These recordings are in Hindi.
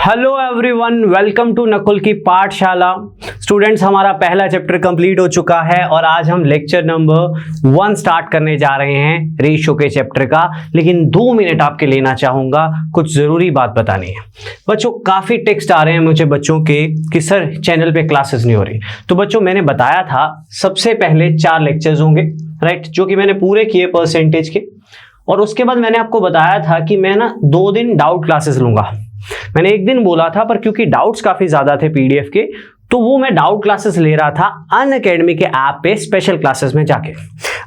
Hello everyone, welcome to Nakul की पाठशाला। स्टूडेंट्स, हमारा पहला चैप्टर कंप्लीट हो चुका है और आज हम लेक्चर नंबर 1 स्टार्ट करने जा रहे हैं रेशियो के चैप्टर का। लेकिन 2 मिनट आपके लेना चाहूंगा, कुछ जरूरी बात बतानी है। बच्चों, काफी टेक्स्ट आ रहे हैं मुझे बच्चों के कि सर चैनल पे क्लासेस नहीं हो रही। तो बच्चों, मैंने बताया था सबसे पहले 4 लेक्चर्स होंगे, राइट, जो कि मैंने पूरे किए परसेंटेज के। और उसके बाद मैंने आपको बताया था कि मैं ना 2 दिन डाउट क्लासेस लूंगा। मैंने एक दिन बोला था, पर क्योंकि डाउट्स काफी ज्यादा थे पीडीएफ के, तो वो मैं डाउट क्लासेस ले रहा था अनअकैडमी के ऐप पे स्पेशल क्लासेस में जाके।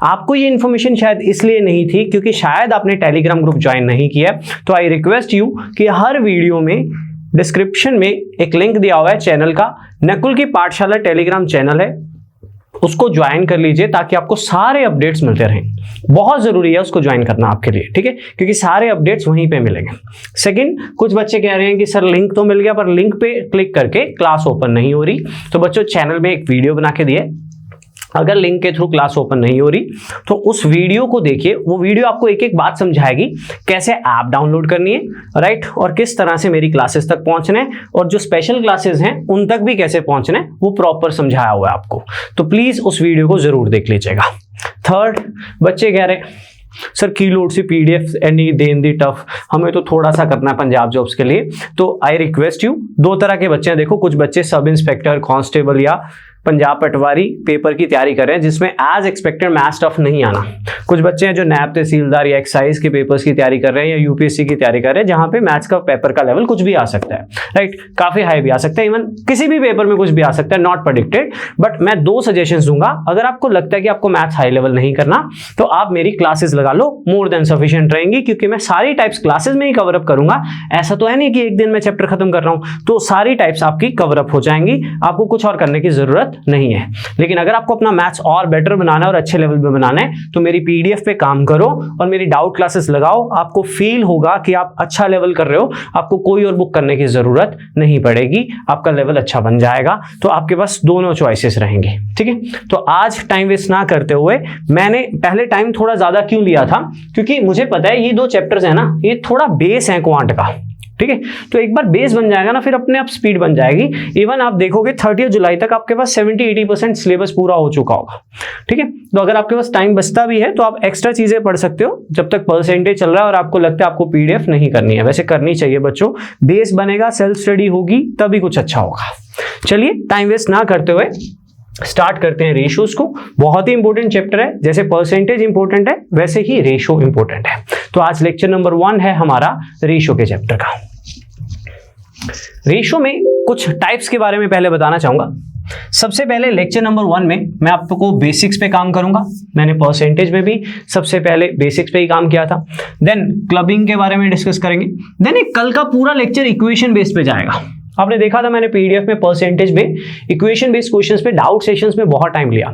आपको ये इन्फॉर्मेशन शायद इसलिए नहीं थी क्योंकि शायद आपने टेलीग्राम ग्रुप ज्वाइन नहीं किया। तो आई रिक्वेस्ट यू कि हर वीडियो में डिस्क्रिप्शन में एक लिंक दिया हुआ है चैनल का, नकुल की पाठशाला टेलीग्राम चैनल है, उसको ज्वाइन कर लीजिए ताकि आपको सारे अपडेट्स मिलते रहें। बहुत जरूरी है उसको ज्वाइन करना आपके लिए, ठीक है, क्योंकि सारे अपडेट्स वहीं पे मिलेंगे। सेकंड, कुछ बच्चे कह रहे हैं कि सर लिंक तो मिल गया पर लिंक पे क्लिक करके क्लास ओपन नहीं हो रही। तो बच्चों, चैनल में एक वीडियो बना के दिए, अगर लिंक के थ्रू क्लास ओपन नहीं हो रही तो उस वीडियो को देखिए। वो वीडियो आपको एक एक बात समझाएगी, कैसे ऐप डाउनलोड करनी है, राइट, और किस तरह से मेरी क्लासेस तक पहुंचना है, और जो स्पेशल क्लासेस हैं उन तक भी कैसे पहुंचना है, वो प्रॉपर समझाया हुआ है आपको। तो प्लीज उस वीडियो को जरूर देख लीजिएगा। थर्ड, बच्चे कह रहे हैं सर कीलोड से पीडीएफ एनी देन दी टफ, हमें तो थोड़ा सा करना है पंजाब जॉब्स के लिए। तो आई रिक्वेस्ट यू, 2 तरह के बच्चे हैं। देखो, कुछ बच्चे सब इंस्पेक्टर, कांस्टेबल या पंजाब पटवारी पेपर की तैयारी कर रहे हैं जिसमें एज एक्सपेक्टेड मैथ्स टफ नहीं आना। कुछ बच्चे हैं जो नैब तहसीलदार या एक्साइज के पेपर्स की तैयारी कर रहे हैं या यूपीएससी की तैयारी कर रहे हैं, जहां पे मैथ्स का पेपर का लेवल कुछ भी आ सकता है, राइट, काफी हाई भी आ सकता है, इवन किसी भी पेपर में कुछ भी आ सकता है, नॉट प्रेडिक्टेड। बट मैं 2 सजेशंस दूंगा। अगर आपको लगता है कि आपको मैथ्स हाई लेवल नहीं करना तो आप मेरी क्लासेस लगा लो, मोर देन सफिशिएंट रहेंगी, क्योंकि मैं सारी टाइप्स क्लासेस में ही कवर अप करूंगा। ऐसा तो है नहीं कि एक दिन में चैप्टर खत्म कर रहा हूं, तो सारी टाइप्स आपकी कवर अप हो जाएंगी, आपको कुछ और करने की जरूरत नहीं है। लेकिन अगर आपको अपना मैथ्स और बेटर बनाना है और अच्छे लेवल पे बनाना है तो मेरी पीडीएफ पे काम करो और मेरी डाउट क्लासेस लगाओ। आपको फील होगा कि आप अच्छा लेवल कर रहे हो, आपको कोई और बुक करने की जरूरत नहीं पड़ेगी, आपका लेवल अच्छा बन जाएगा। तो आपके पास दोनों चॉइसेस रहेंगे, ठीक है। तो आज टाइम वेस्ट ना करते हुए, मैंने पहले टाइम थोड़ा ज्यादा क्यों लिया था, क्योंकि मुझे पता है ये 2 चैप्टर्स है ना, ये थोड़ा बेस है क्वांट का, ठीक है। तो एक बार बेस बन जाएगा ना, फिर अपने आप स्पीड बन जाएगी। इवन आप देखोगे 30 जुलाई तक आपके पास 70-80% सिलेबस पूरा हो चुका होगा, ठीक है। तो अगर आपके पास टाइम बचता भी है तो आप एक्स्ट्रा चीजें पढ़ सकते हो जब तक परसेंटेज चल रहा है और आपको लगता है आपको पीडीएफ नहीं करनी है। वैसे करनी चाहिए बच्चों, बेस बनेगा, सेल्फ स्टडी होगी, तभी कुछ अच्छा होगा। चलिए टाइम वेस्ट ना करते हुए स्टार्ट करते हैं रेशियोज को। बहुत ही इंपॉर्टेंट चैप्टर है, जैसे परसेंटेज इंपॉर्टेंट है वैसे ही रेशियो इंपॉर्टेंट है। तो आज लेक्चर नंबर 1 है हमारा रेशियो के चैप्टर का। रेशियो में कुछ टाइप्स के बारे में पहले बताना चाहूंगा। सबसे पहले लेक्चर नंबर 1 में मैं आपको बेसिक्स पे काम करूंगा। मैंने परसेंटेज में भी सबसे पहले बेसिक्स पे ही काम किया था। देन क्लबिंग के बारे में डिस्कस करेंगे। देन एक कल का पूरा लेक्चर इक्वेशन बेस पे जाएगा। आपने देखा था मैंने पीडीएफ में परसेंटेज में इक्वेशन बेस्ड क्वेश्चंस पे डाउट सेशंस में बहुत टाइम लिया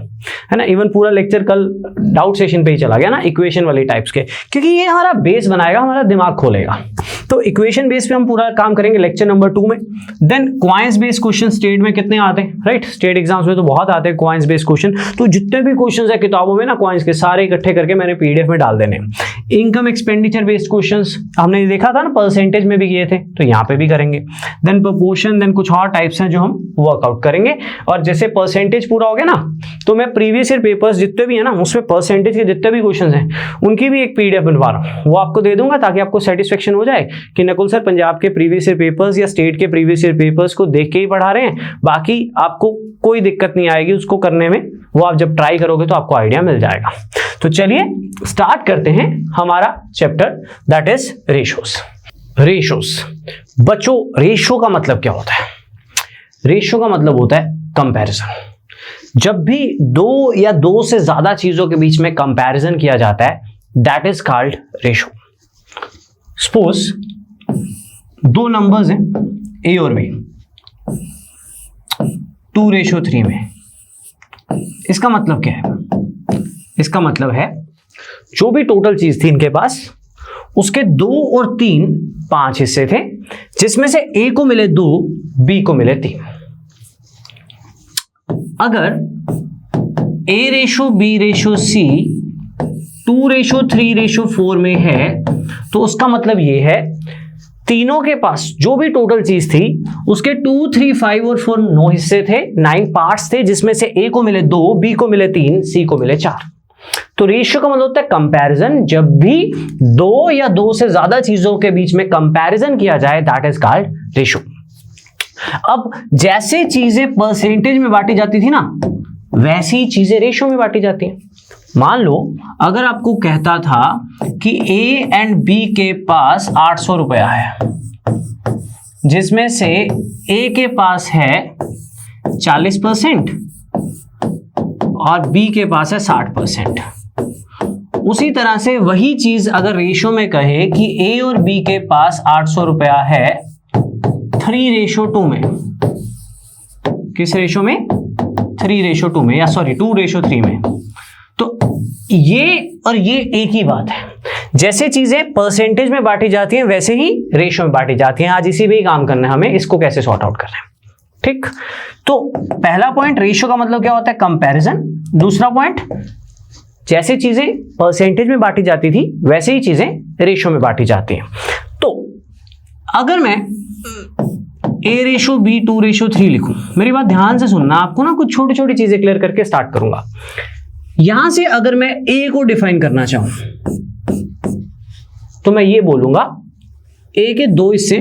है ना। इवन पूरा लेक्चर कल डाउट सेशन पे ही चला गया ना, इक्वेशन वाले टाइप्स के, क्योंकि ये हमारा बेस बनाएगा, हमारा दिमाग खोलेगा। तो इक्वेशन बेस पे हम पूरा काम करेंगे लेक्चर नंबर 2 में। Then coins based question state में कितने आते हैं, राइट, स्टेट एग्जाम्स में तो बहुत आते हैं क्वाइंस बेस्ड क्वेश्चन। तो जितने भी क्वेश्चन है किताबों में ना क्वाइंस के, सारे इकट्ठे करके मैंने पीडीएफ में डाल देने। इनकम एक्सपेंडिचर बेस्ड क्वेश्चन हमने देखा था ना, परसेंटेज में भी किए थे, तो यहाँ पे भी करेंगे। देन प्रोपोर्शन, देन कुछ और टाइप्स हैं जो हम वर्कआउट करेंगे। और जैसे परसेंटेज पूरा हो गया ना, तो मैं प्रीवियस ईयर पेपर्स जितने भी है ना, उसमें परसेंटेज के जितने भी क्वेश्चन हैं उनकी भी एक पीडीएफ बनवा रहा हूँ, वो आपको दे दूंगा ताकि आपको सेटिस्फेक्शन हो जाए कि नकुल सर पंजाब के प्रीवियस ईयर पेपर्स या स्टेट के प्रीवियस ईयर पेपर्स को देख के ही पढ़ा रहे हैं, बाकी आपको कोई दिक्कत नहीं आएगी उसको करने में। वो आप जब ट्राई करोगे तो आपको आइडिया मिल जाएगा। तो चलिए स्टार्ट करते हैं हमारा chapter, that is ratios. Ratios बच्चों, रेशियो का मतलब क्या होता है? रेशियो का मतलब होता है कंपैरिजन। जब भी 2 या 2 से ज्यादा चीजों के बीच में कंपैरिजन किया जाता है, that is called ratio. Suppose 2 numbers हैं ए और बी, 2:3 में। इसका मतलब क्या है? इसका मतलब है जो भी टोटल चीज थी इनके पास, उसके 2 और 3 5 हिस्से थे, जिसमें से ए को मिले 2, बी को मिले 3। अगर A/B/C 2:3:4 में है तो उसका मतलब ये है तीनों के पास जो भी टोटल चीज थी उसके 2, 3, 5 और 4 9 हिस्से थे, 9 पार्ट्स थे, जिसमें से ए को मिले 2, बी को मिले 3, सी को मिले 4। तो रेशियो का मतलब होता है कंपैरिजन। जब भी 2 या 2 से ज्यादा चीजों के बीच में कंपैरिजन किया जाए, दैट इज कॉल्ड रेशियो। अब जैसे चीजें परसेंटेज में बांटी जाती थी ना, वैसी चीजें रेशियो में बांटी जाती हैं। मान लो अगर आपको कहता था कि ए एंड बी के पास 800 रुपया है, जिसमें से ए के पास है 40% और बी के पास है 60%। उसी तरह से वही चीज अगर रेशियो में कहे कि ए और बी के पास 800 रुपया है 3:2 में, किस रेशियो में? 3:2 में, या सॉरी 2:3 में। तो ये और ये एक ही बात है। जैसे चीजें परसेंटेज में बांटी जाती हैं वैसे ही रेशियो में बांटी जाती हैं। आज इसी पे ही काम करना है हमें, इसको कैसे सॉर्ट आउट करना है। ठीक, तो पहला पॉइंट, रेशियो का मतलब क्या होता है? कंपैरिजन। दूसरा पॉइंट, जैसे चीजें परसेंटेज में बांटी जाती थी वैसे ही चीजें रेशियो में बांटी जाती हैं। तो अगर मैं A:B 2:3 लिखूं, मेरी बात ध्यान से सुनना, आपको ना कुछ छोटी छोटी चीजें क्लियर करके स्टार्ट करूंगा। यहां से अगर मैं A को डिफाइन करना चाहूं तो मैं ये बोलूंगा A के 2 हिस्से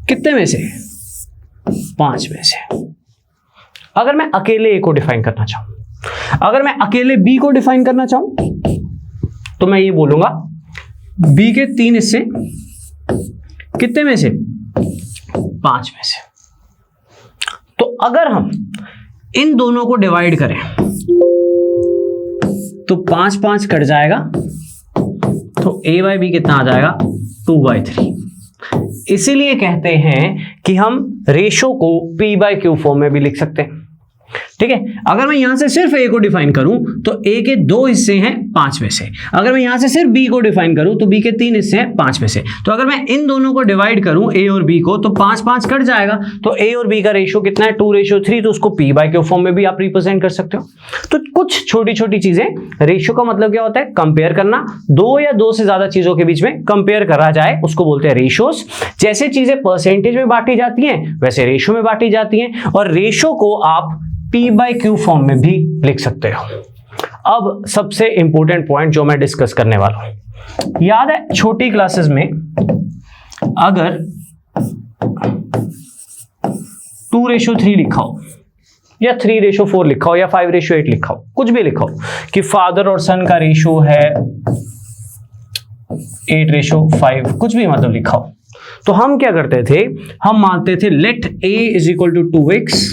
कितने में से? 5 में से। अगर मैं अकेले A को डिफाइन करना चाहूं, अगर मैं अकेले B को डिफाइन करना चाहूं तो मैं ये बोलूंगा B के 3 हिस्से कितने में से? 5 में से। तो अगर हम इन दोनों को डिवाइड करें तो 5 5 कट जाएगा, तो A/B कितना आ जाएगा? 2/3। इसीलिए कहते हैं कि हम रेशो को P/Q फॉर्म में भी लिख सकते हैं। ठीक है, अगर मैं यहां से सिर्फ A को डिफाइन करूं तो A के 2 हिस्से हैं 5 में से। अगर मैं यहां से सिर्फ B को डिफाइन करूं तो B के 3 हिस्से हैं 5 में से। तो अगर मैं इन दोनों को डिवाइड करूं A और B को, तो 5 5 कट जाएगा, तो A और B का रेशियो कितना है? 2:3। तो उसको P/Q फॉर्म में भी आप रिप्रेजेंट कर सकते हो। तो कुछ छोटी छोटी चीजें, रेशियो का मतलब क्या होता है? कंपेयर करना। 2 या 2 से ज्यादा चीजों के बीच में कंपेयर करा जाए उसको बोलते हैं रेशियोज। जैसे चीजें परसेंटेज में बांटी जाती हैं वैसे रेशियो में बांटी जाती हैं, और रेशियो को आप P/Q फॉर्म में भी लिख सकते हो। अब सबसे इंपॉर्टेंट पॉइंट जो मैं डिस्कस करने वाला हूं, याद है छोटी क्लासेस में अगर 2:3 लिखा हो या 3:4 लिखा हो या 5:8 लिखा हो, कुछ भी लिखा हो कि फादर और सन का रेशियो है 8:5, कुछ भी मतलब लिखा हो, तो हम क्या करते थे? हम मानते थे late A = 2x,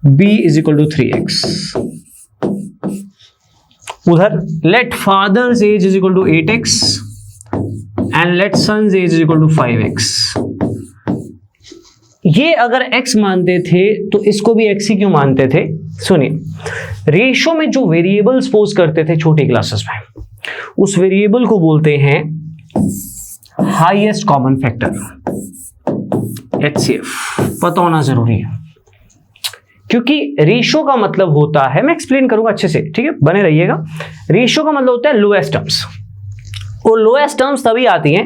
B = 3x। उधर let father's age = 8x and let son's age = 5x। ये अगर x मानते थे तो इसको भी x ही क्यों मानते थे? सुनिए, रेशियो में जो वेरिएबल सपोज करते थे छोटी क्लासेस में, उस वेरिएबल को बोलते हैं हाईएस्ट कॉमन फैक्टर, HCF। पता होना जरूरी है, क्योंकि रेशियो का मतलब होता है, मैं एक्सप्लेन करूंगा अच्छे से, ठीक है, बने रहिएगा। रेशियो का मतलब होता है लोएस्ट टर्म्स। और लोएस्ट टर्म्स तभी आती हैं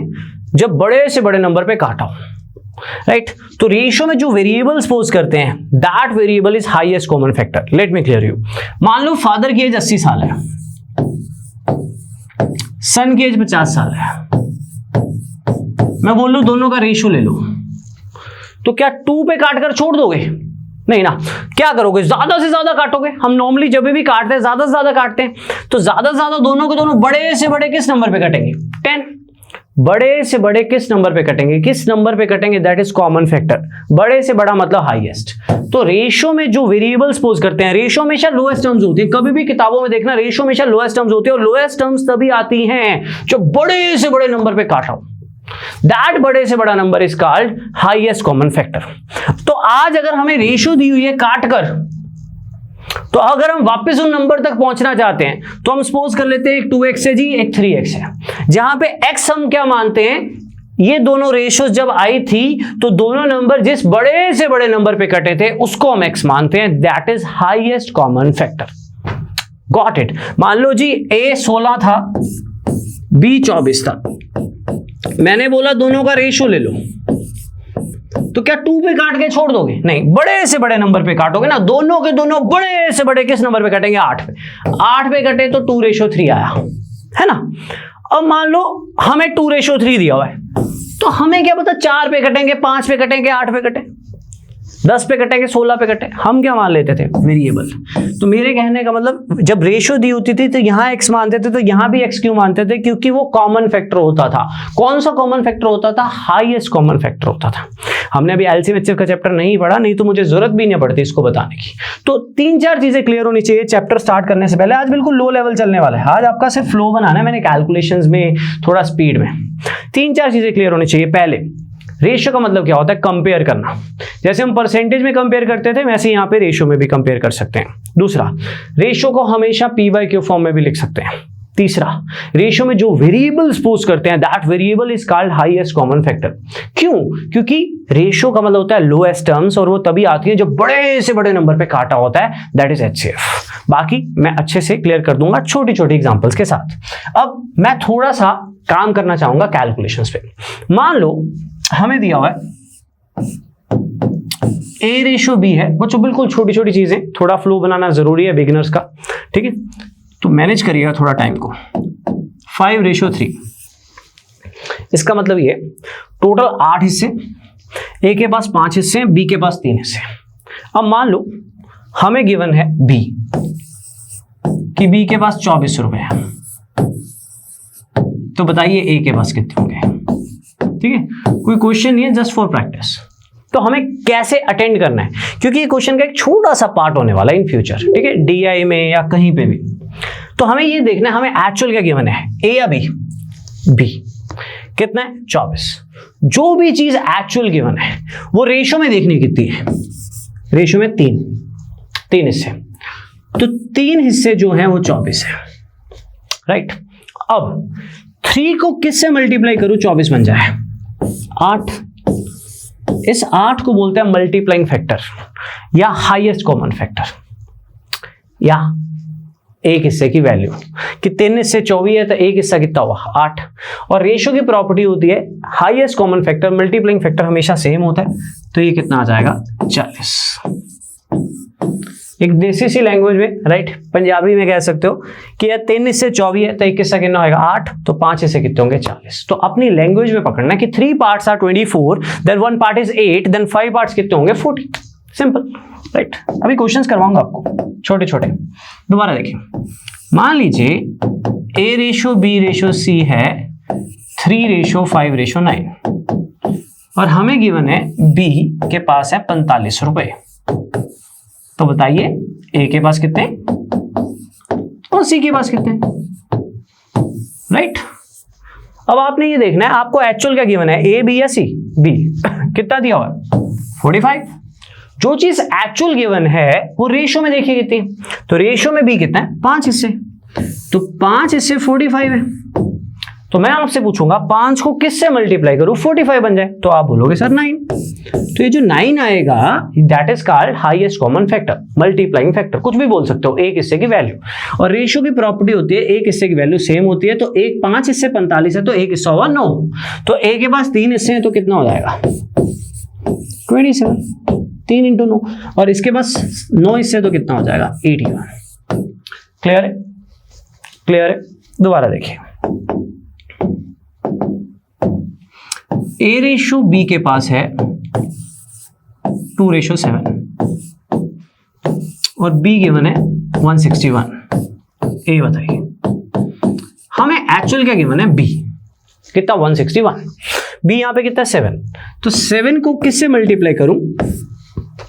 जब बड़े से बड़े नंबर पे काटा हो, राइट? तो रेशियो में जो वेरिएबल सपोज करते हैं, that variable is highest common factor. Let me clear you. मान लो फादर की एज 80 साल है, सन की एज 50 साल है, मैं बोल लू दोनों का रेशियो ले लो, तो क्या 2 पे काट कर छोड़ दोगे? नहीं ना। क्या करोगे? ज्यादा से ज्यादा काटोगे। हम नॉर्मली जब भी काटते हैं ज्यादा से ज्यादा काटते हैं, तो ज्यादा से ज्यादा दोनों के दोनों बड़े से बड़े किस नंबर पे कटेंगे? 10। बड़े से बड़े किस नंबर पे कटेंगे? किस नंबर पे कटेंगे? That is common factor. बड़े से बड़ा मतलब हाईएस्ट। तो रेशियो में जो वेरिएबल सपोज करते हैं, रेशियो हमेशा लोएस्ट टर्म्स होती है। कभी भी किताबों में देखना, रेशियो हमेशा लोएस्ट टर्म्स होती है, और लोएस्ट टर्म्स तभी आती हैं जो बड़े से बड़े नंबर पे काटा हो। दैट बड़े से बड़ा number is called highest common factor. तो आज अगर हमें रेशियो दी हुई है काट कर, तो अगर हम वापस उन नंबर तक पहुंचना चाहते हैं तो हम सपोज कर लेते हैं एक 2x है जी, एक 3x है, जहां पे x हम क्या मानते हैं? ये दोनों रेशियोज जब आई थी तो दोनों नंबर जिस बड़े से बड़े नंबर पे कटे थे उसको हम x मानते हैं। That is highest common factor. Got it? मान लो जी A 16 था, B 24 था, मैंने बोला दोनों का रेशियो ले लो, तो क्या 2 पे काट के छोड़ दोगे? नहीं, बड़े से बड़े नंबर पे काटोगे ना। दोनों के दोनों बड़े से बड़े किस नंबर पे काटेंगे? 8 पे। 8 पे कटे तो 2:3 आया, है ना। अब मान लो हमें 2:3 दिया हुआ है, तो हमें क्या पता 4 पे कटेंगे, 5 पे कटेंगे, 8 पे कटे, 10 पे कटेंगे, 16 पे कटे, हम क्या मान लेते थे? वेरिएबल। तो मेरे कहने का मतलब जब रेशियो दी होती थी तो यहां x मानते थे, तो यहां भी x क्यों मानते थे? क्योंकि वो कॉमन फैक्टर होता था। कौन सा कॉमन फैक्टर होता था? हाईएस्ट कॉमन फैक्टर होता था। हमने अभी एलसीएम एचसीएफ का चैप्टर नहीं पढ़ा, नहीं तो मुझे जरूरत भी नहीं पड़ती इसको बताने की। तो 3-4 चीजें क्लियर होनी चाहिए चैप्टर स्टार्ट करने से पहले। आज बिल्कुल लो लेवल चलने वाला है, आज आपका सिर्फ फ्लो बनाना है, मैंने कैलकुलेशंस में थोड़ा स्पीड में। 3-4 चीजें क्लियर होनी चाहिए। पहले, रेशियो का मतलब क्या होता है? कंपेयर करना। जैसे हम परसेंटेज में कंपेयर करते थे, वैसे यहाँ पे रेशियो में भी कंपेयर कर सकते हैं। दूसरा, रेशियो को हमेशा P/Q फॉर्म में भी लिख सकते हैं। तीसरा, रेशियो में जो वेरिएबल्स पोस्ट करते हैं, that variable is called highest common factor. क्यों? क्योंकि रेशियो का मतलब होता है लोएस्ट टर्म्स, और वो तभी आती है जब बड़े से बड़े नंबर पे काटा होता है, दैट इज HCF। बाकी मैं अच्छे से क्लियर कर दूंगा छोटी छोटी एग्जांपल्स के साथ। अब मैं थोड़ा सा काम करना चाहूंगा कैलकुलेशंस पे। मान लो हमें दिया हुआ है A/B है, बच्चों बिल्कुल छोटी छोटी चीजें, थोड़ा फ्लो बनाना जरूरी है बिगिनर्स का, ठीक है। तो मैनेज करिएगा थोड़ा टाइम को। 5:3, इसका मतलब ये टोटल 8 हिस्से, A के पास 5 हिस्से हैं, B के पास 3 हिस्से। अब मान लो हमें गिवन है B, कि B के पास 24 रुपए है, तो बताइए A के पास कितने होंगे? ठीक है, कोई क्वेश्चन नहीं है, जस्ट फॉर प्रैक्टिस। तो हमें कैसे अटेंड करना है, क्योंकि ये क्वेश्चन का एक छोटा सा पार्ट होने वाला है इन फ्यूचर, ठीक है, DI में या कहीं पे भी। तो हमें ये देखना है हमें एक्चुअल क्या गिवन है, A या B? B। कितना है? 24। जो भी चीज एक्चुअल गिवन है वो रेशियो में देखनी कितनी है? रेशियो में 3 हिस्से, तो 3 हिस्से जो हैं वो 24 है, राइट। अब 3 को किससे मल्टीप्लाई करूं 24 बन जाए? 8। इस 8 को बोलते हैं मल्टीप्लाइंग फैक्टर या हाईएस्ट कॉमन फैक्टर, या एक हिस्से की वैल्यू। कि 3 हिस्से 24 है तो एक हिस्सा कितना हुआ? 8। और रेशियो की प्रॉपर्टी होती है highest common factor multiplying factor हमेशा सेम होता है, तो ये कितना आ जाएगा? 40। एक देसी सी लैंग्वेज में, राइट, पंजाबी में कह सकते हो कि यार 3 हिस्से 24 है तो एक हिस्सा कितना होगा? 8, तो 5 हिस्से कितने होंगे? 40। तो अपनी लैंग्वेज में पकड़ना कि 3 parts are 24, then 1 part is 8, then 5 parts कितने होंगे? 40। Simple, right. अभी क्वेश्चंस करवाऊंगा आपको छोटे छोटे। दोबारा देखिए, मान लीजिए A/B/C है 3:5:9, और हमें गिवन है B के पास है 45 रुपए, तो बताइए A के पास कितने और C के पास कितने? राइट। अब आपने ये देखना है आपको एक्चुअल क्या गिवन है, A, B या C? B। कितना दिया हुआ है? 45। जो चीज एक्चुअल गिवन है वो रेशियो में देखिए कितनी, तो रेशियो में B कितना है? 5 हिस्से, तो 5 हिस्से 45 है। तो मैं आपसे पूछूंगा 5 को किससे मल्टीप्लाई करूं 45 बन जाए? तो आप बोलोगे सर 9। तो ये जो 9 आएगा that is called highest common factor, multiplying factor, कुछ भी बोल सकते हो, एक हिस्से की वैल्यू। और रेशियो की प्रॉपर्टी होती है एक हिस्से की वैल्यू सेम होती है, तो एक 5 हिस्से 45 है तो एक हिस्सा हुआ 9, तो A के पास 3 हिस्से हैं तो कितना हो जाएगा? 27। 3 × 9, और इसके पास 9 हिस्से तो कितना हो जाएगा? 81। क्लियर है? क्लियर है? दोबारा देखिए, A/B के पास है 2:7 और B गिवन है 161। A बताइए हमें एक्चुअल क्या गिवन है? B कितना? 161। B यहां पे कितना? 7। तो 7 को किससे मल्टीप्लाई करूं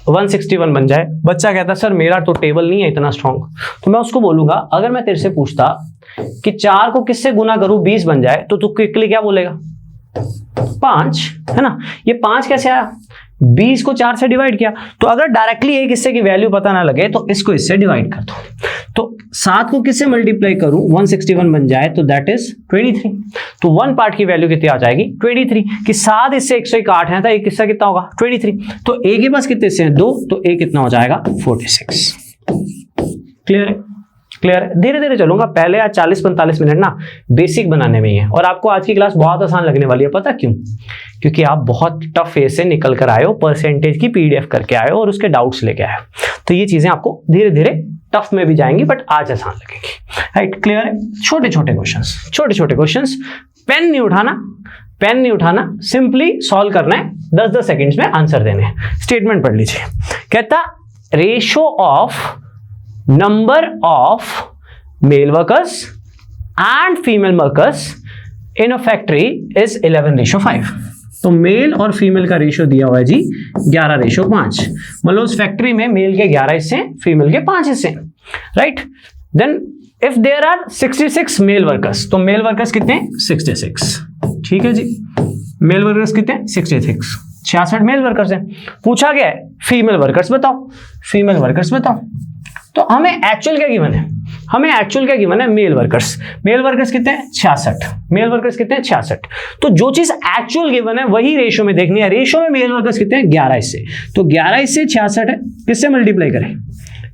161 बन जाए? बच्चा कहता सर मेरा तो टेबल नहीं है इतना स्ट्रॉन्ग, तो मैं उसको बोलूंगा अगर मैं तेरे से पूछता कि 4 को किससे गुना करूं 20 बन जाए, तो तू क्विकली क्या बोलेगा? 5, है ना। ये 5 कैसे आया? 20 को 4 से डिवाइड किया। तो अगर डायरेक्टली एक हिस्से की वैल्यू पता ना लगे तो इसको इससे डिवाइड कर दो। तो 7 को किससे मल्टीप्लाई करूं 161 बन जाए, तो दैट इज 23। तो 1 पार्ट की वैल्यू कितनी आ जाएगी? 23। कि 7 हिस्से 108 है तो एक हिस्सा कितना होगा? 23। तो A के पास कितने हिस्से हैं? 2, तो A कितना हो जाएगा? 46। क्लियर है? क्लियर है? धीरे धीरे चलूंगा, पहले आज 40-45 मिनट ना बेसिक बनाने में ही है, और आपको आज की क्लास बहुत आसान लगने वाली है। पता क्यों? क्योंकि आप बहुत टफ फेज से निकल कर आए हो, परसेंटेज की पीडीएफ करके आए हो और उसके डाउट्स लेके आए हो, तो ये चीजें आपको धीरे धीरे टफ में भी जाएंगी, बट आज आसान लगेगी। राइट, क्लियर है? छोटे छोटे क्वेश्चंस, पेन नहीं उठाना, सिंपली सॉल्व करना है, 10-10 सेकेंड्स में आंसर देने हैं। स्टेटमेंट पढ़ लीजिए, कहता ratio of number of male workers and female workers in a factory is 11:5। तो मेल और फीमेल का रेशियो दिया हुआ है जी 11:5। मतलब उस फैक्ट्री में मेल के 11 हिस्से, फीमेल के 5 हिस्से। Right, then if there are 66 male workers, तो मेल वर्कर्स कितने? 66। ठीक है जी, मेल वर्कर्स कितने? 66 मेल वर्कर्स हैं। पूछा गया है फीमेल वर्कर्स बताओ। तो हमें एक्चुअल क्या गिवन है? मेल वर्कर्स कितने हैं? 66। तो जो चीज एक्चुअल गिवन है वही रेशियो में देखनी है। रेशियो में मेल वर्कर्स कितने हैं? 11 हिस्से। तो 11 हिस्से 66 है, किससे मल्टीप्लाई करें?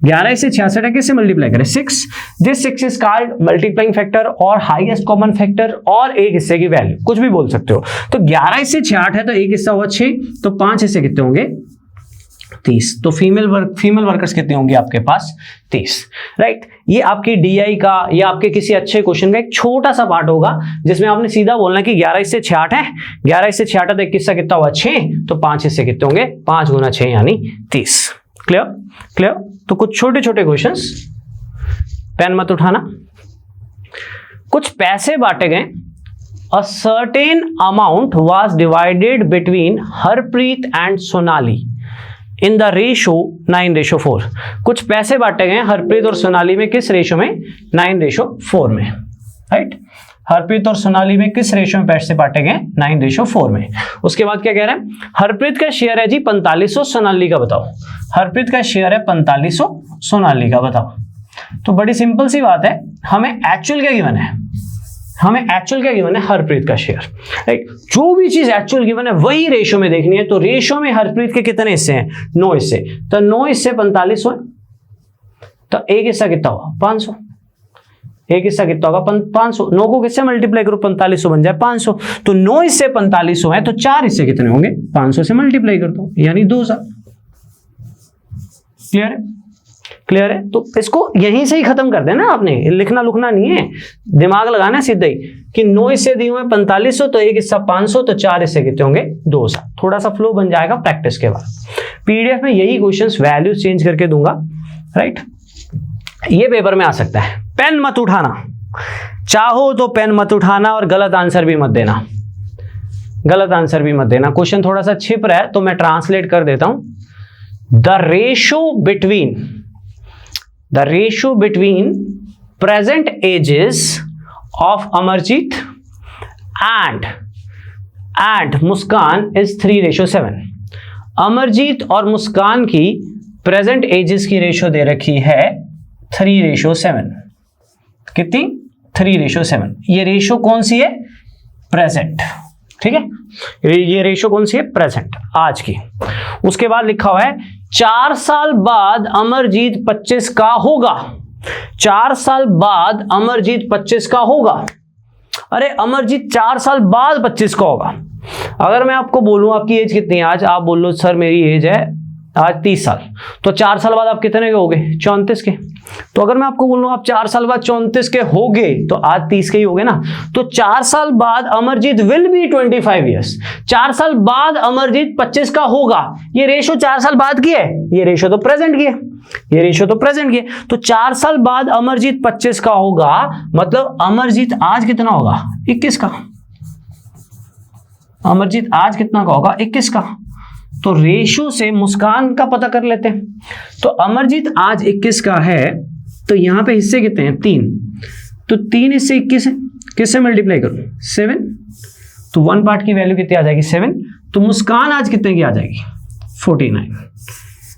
11 हिस्से 66 है, किससे मल्टीप्लाई करें? 6। This 6 is called multiplying factor और हाईएस्ट कॉमन फैक्टर, और एक हिस्से की वैल्यू कुछ भी बोल सकते हो। तो 11 हिस्से 68 है, तो एक हिस्सा हुआ 6, तो 5 हिस्से कितने होंगे? 30। तो फीमेल वर्कर्स कितने होंगे आपके पास? 30। राइट, ये आपकी डीआई का या आपके किसी अच्छे क्वेश्चन का एक छोटा सा पार्ट होगा जिसमें आपने सीधा बोलना कि 11 हिस्से 68 है, 11 हिस्से 68 तो एक हिस्सा कितना हुआ? 6, तो 5 हिस्से कितने होंगे? 5 गुना 6 यानी 30। क्लियर? तो कुछ छोटे छोटे क्वेश्चंस, पेन मत उठाना। कुछ पैसे बांटे गए, a certain amount was divided between Harpreet and Sonali in the ratio 9:4। कुछ पैसे बांटे गए हरप्रीत और सोनाली में, किस रेशो में? 9:4 में। राइट, हरप्रीत और सोनाली में किस रेशो में पैसे बांटे गए? 9:4 में। उसके बाद क्या कह रहे हैं? हरप्रीत का शेयर है जी 4500, सोनाली का बताओ। हरप्रीत का शेयर है 4500, सोनाली का बताओ। तो बड़ी सिंपल सी बात है, हमें एक्चुअल क्या गिवन है? हरप्रीत का शेयर। राइट, जो भी चीज एक्चुअल गिवन है वही रेशियो में देखनी है। तो रेशियो में हरप्रीत के कितने हिस्से हैं? 9 हिस्से। तो 9 हिस्से 4500 है, तो एक हिस्सा कितना होगा? 500। एक हिस्सा कितना होगा? 500। 9 को किससे मल्टीप्लाई करो? 4500 बन जाए 500। तो 9 हिस्से 4500 है, तो 4 हिस्से कितने होंगे? 500 से मल्टीप्लाई कर दो, यानी 2000। क्लियर है? तो इसको यहीं से ही खत्म कर देना आपने, लिखना लुखना नहीं है, दिमाग लगाना सीधा ही कि 9 हिस्से दिए हुए 4500, तो एक हिस्सा 500, तो 4 हिस्से कितने होंगे? 2000। थोड़ा सा फ्लो बन जाएगा प्रैक्टिस के बाद। पीडीएफ में यही क्वेश्चंस वैल्यूज चेंज करके दूंगा। राइट, ये पेपर में आ सकता है। पेन मत उठाना, चाहो तो पेन मत उठाना, और गलत आंसर भी मत देना। क्वेश्चन थोड़ा सा छिप रहा है तो मैं ट्रांसलेट कर देता हूं। The ratio between present ages of Amarjeet and Muskan is 3:7। Amarjeet और मुस्कान की प्रेजेंट एजेस की रेशियो दे रखी है 3:7। कितनी? 3:7। ये रेशियो कौन सी है? प्रेजेंट। ठीक है, ये रेशियो कौन सी है? प्रेजेंट, आज की। उसके बाद लिखा हुआ है 4 साल बाद अमरजीत 25 का होगा। 4 साल बाद अमरजीत 25 का होगा। अरे अमरजीत 4 साल बाद 25 का होगा। अगर मैं आपको बोलूं आपकी एज कितनी है आज, आप बोल लो सर मेरी एज है आज 30 साल, तो 4 साल बाद आप कितने के होगे? 34 के। तो अगर मैं आपको बोलूं आप 4 साल बाद 34 के होगे, तो आज 30 के ही होगे ना। तो 4 साल बाद अमरजीत विल बी 25 ईयर्स। 4 साल बाद अमरजीत 25 का होगा। ये रेशो 4 साल बाद की है, ये रेशो तो प्रेजेंट की है। तो 4 साल बाद अमरजीत 25 का होगा, मतलब अमरजीत आज कितना होगा? 21 का। अमरजीत आज कितना का होगा? 21 का। तो रेशो से मुस्कान का पता कर लेते हैं। तो अमरजीत आज 21 का है, तो यहां पे हिस्से कितने हैं? 3। तो 3 हिस्से 21 है, किससे मल्टीप्लाई करूं? 7। तो 1 पार्ट की वैल्यू कितनी आ जाएगी? 7। तो मुस्कान आज कितने की आ जाएगी? 49।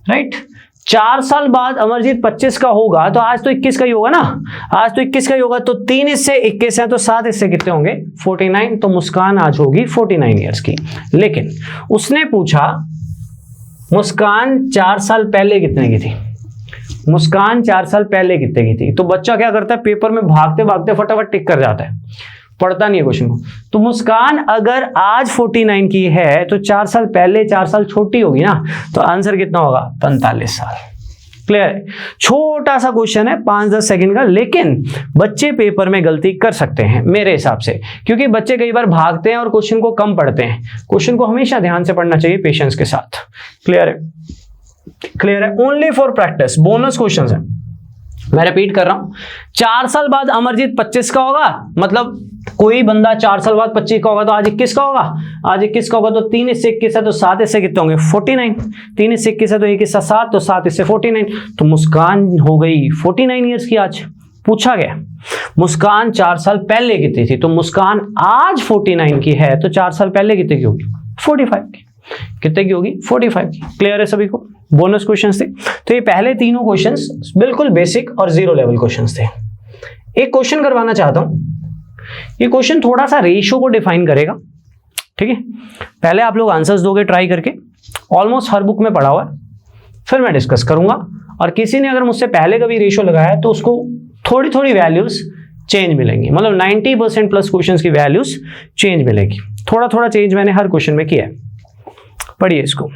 राइट। 4 साल बाद अमरजीत 25 का होगा, तो आज तो 21 का ही होगा ना। आज तो 21 का ही होगा, तो 3 हिस्से 21 है, तो 7 हिस्से कितने होंगे? 49। तो मुस्कान आज होगी 49 ईयर्स की। लेकिन उसने पूछा मुस्कान 4 साल पहले कितने की थी? मुस्कान 4 साल पहले कितने की थी। तो बच्चा क्या करता है, पेपर में भागते भागते फटाफट टिक कर जाता है, पढ़ता नहीं है क्वेश्चन को। तो मुस्कान अगर आज 49 की है तो 4 साल पहले 4 साल छोटी होगी ना, तो आंसर कितना होगा, 45 साल। क्लियर है। छोटा सा क्वेश्चन है 5-10 सेकंड का, लेकिन बच्चे पेपर में गलती कर सकते हैं मेरे हिसाब से, क्योंकि बच्चे कई बार भागते हैं और क्वेश्चन को कम पढ़ते हैं। क्वेश्चन को हमेशा ध्यान से पढ़ना चाहिए, पेशेंस के साथ। क्लियर है, क्लियर है। Only for practice, bonus question है। मैं रिपीट कर रहा हूं, 4 साल बाद अमरजीत 25 का होगा, मतलब कोई बंदा 4 साल बाद 25 का होगा, तो आज 21 का होगा। आज 21 का होगा तो 3 इससे 21 है, तो 7 इससे कितने होंगे, 49। 3 इससे 21 है तो 1 इससे 7, तो 7 इससे 49। तो मुस्कान हो गई 49 ईयर्स की आज। पूछा गया मुस्कान 4 साल पहले कितनी थी, तो मुस्कान आज 49 की है, तो 4 साल पहले कितने की होगी, 45 की। कितने की होगी, 45 की। क्लियर है सभी को। बोनस क्वेश्चंस थे। तो ये पहले तीनों क्वेश्चंस बिल्कुल बेसिक और 0 लेवल क्वेश्चंस थे। एक क्वेश्चन करवाना चाहता हूं, ये क्वेश्चन थोड़ा सा रेशियो को डिफाइन करेगा, ठीक है। पहले आप लोग आंसर्स दोगे ट्राई करके, ऑलमोस्ट हर बुक में पढ़ा हुआ है, फिर मैं डिस्कस करूंगा। और किसी ने अगर मुझसे पहले कभी रेशियो लगाया है तो उसको थोड़ी थोड़ी वैल्यूज चेंज मिलेंगी, मतलब 90% प्लस क्वेश्चंस की वैल्यूज चेंज मिलेगी। थोड़ा थोड़ा चेंज मैंने हर क्वेश्चन में किया है। पढ़िए इसको।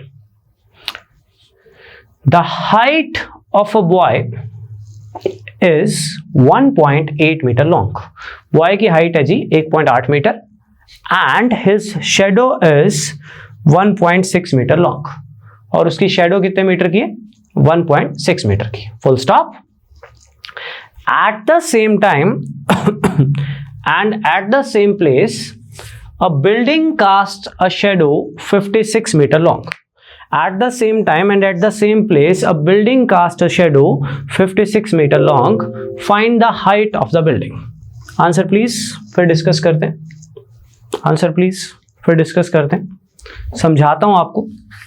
The height of a boy is 1.8 metre long. Boy की हाइट है जी 1.8 metre, and his shadow is 1.6 metre long. और उसकी शेडो कितने मीटर की है, 1.6 मीटर की। Full stop. At the same time and at the same place a building casts a shadow 56 meter long. At the same time and at the same place, a building casts a shadow 56 meter long. Find the height of the building. Answer please. फिर डिस्कस करते हैं। आंसर प्लीज फिर डिस्कस करते हैं। समझाता हूं आपको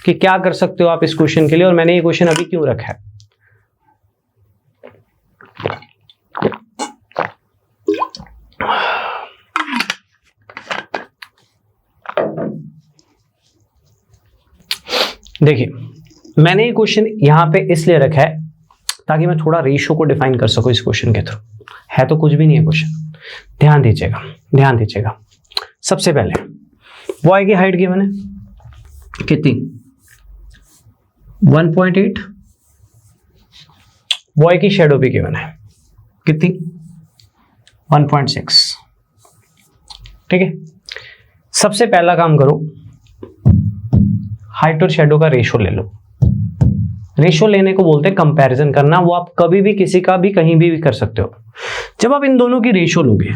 कि क्या कर सकते हो आप इस क्वेश्चन के लिए, और मैंने ये क्वेश्चन अभी क्यों रखा है। देखिए, मैंने ये क्वेश्चन यहां पे इसलिए रखा है ताकि मैं थोड़ा रेशियो को डिफाइन कर सकूं इस क्वेश्चन के थ्रू। है तो कुछ भी नहीं है क्वेश्चन, ध्यान दीजिएगा, ध्यान दीजिएगा। सबसे पहले बॉय की हाइट गिवन है कितनी, 1.8। बॉय की शेडो भी गिवन है कितनी, 1.6। ठीक है। सबसे पहला काम करो, हाइट और शेडो का रेशो ले लो। रेशो लेने को बोलते हैं कंपैरिजन करना, वो आप कभी भी किसी का भी कहीं भी कर सकते हो। जब आप इन दोनों की रेशो लोगे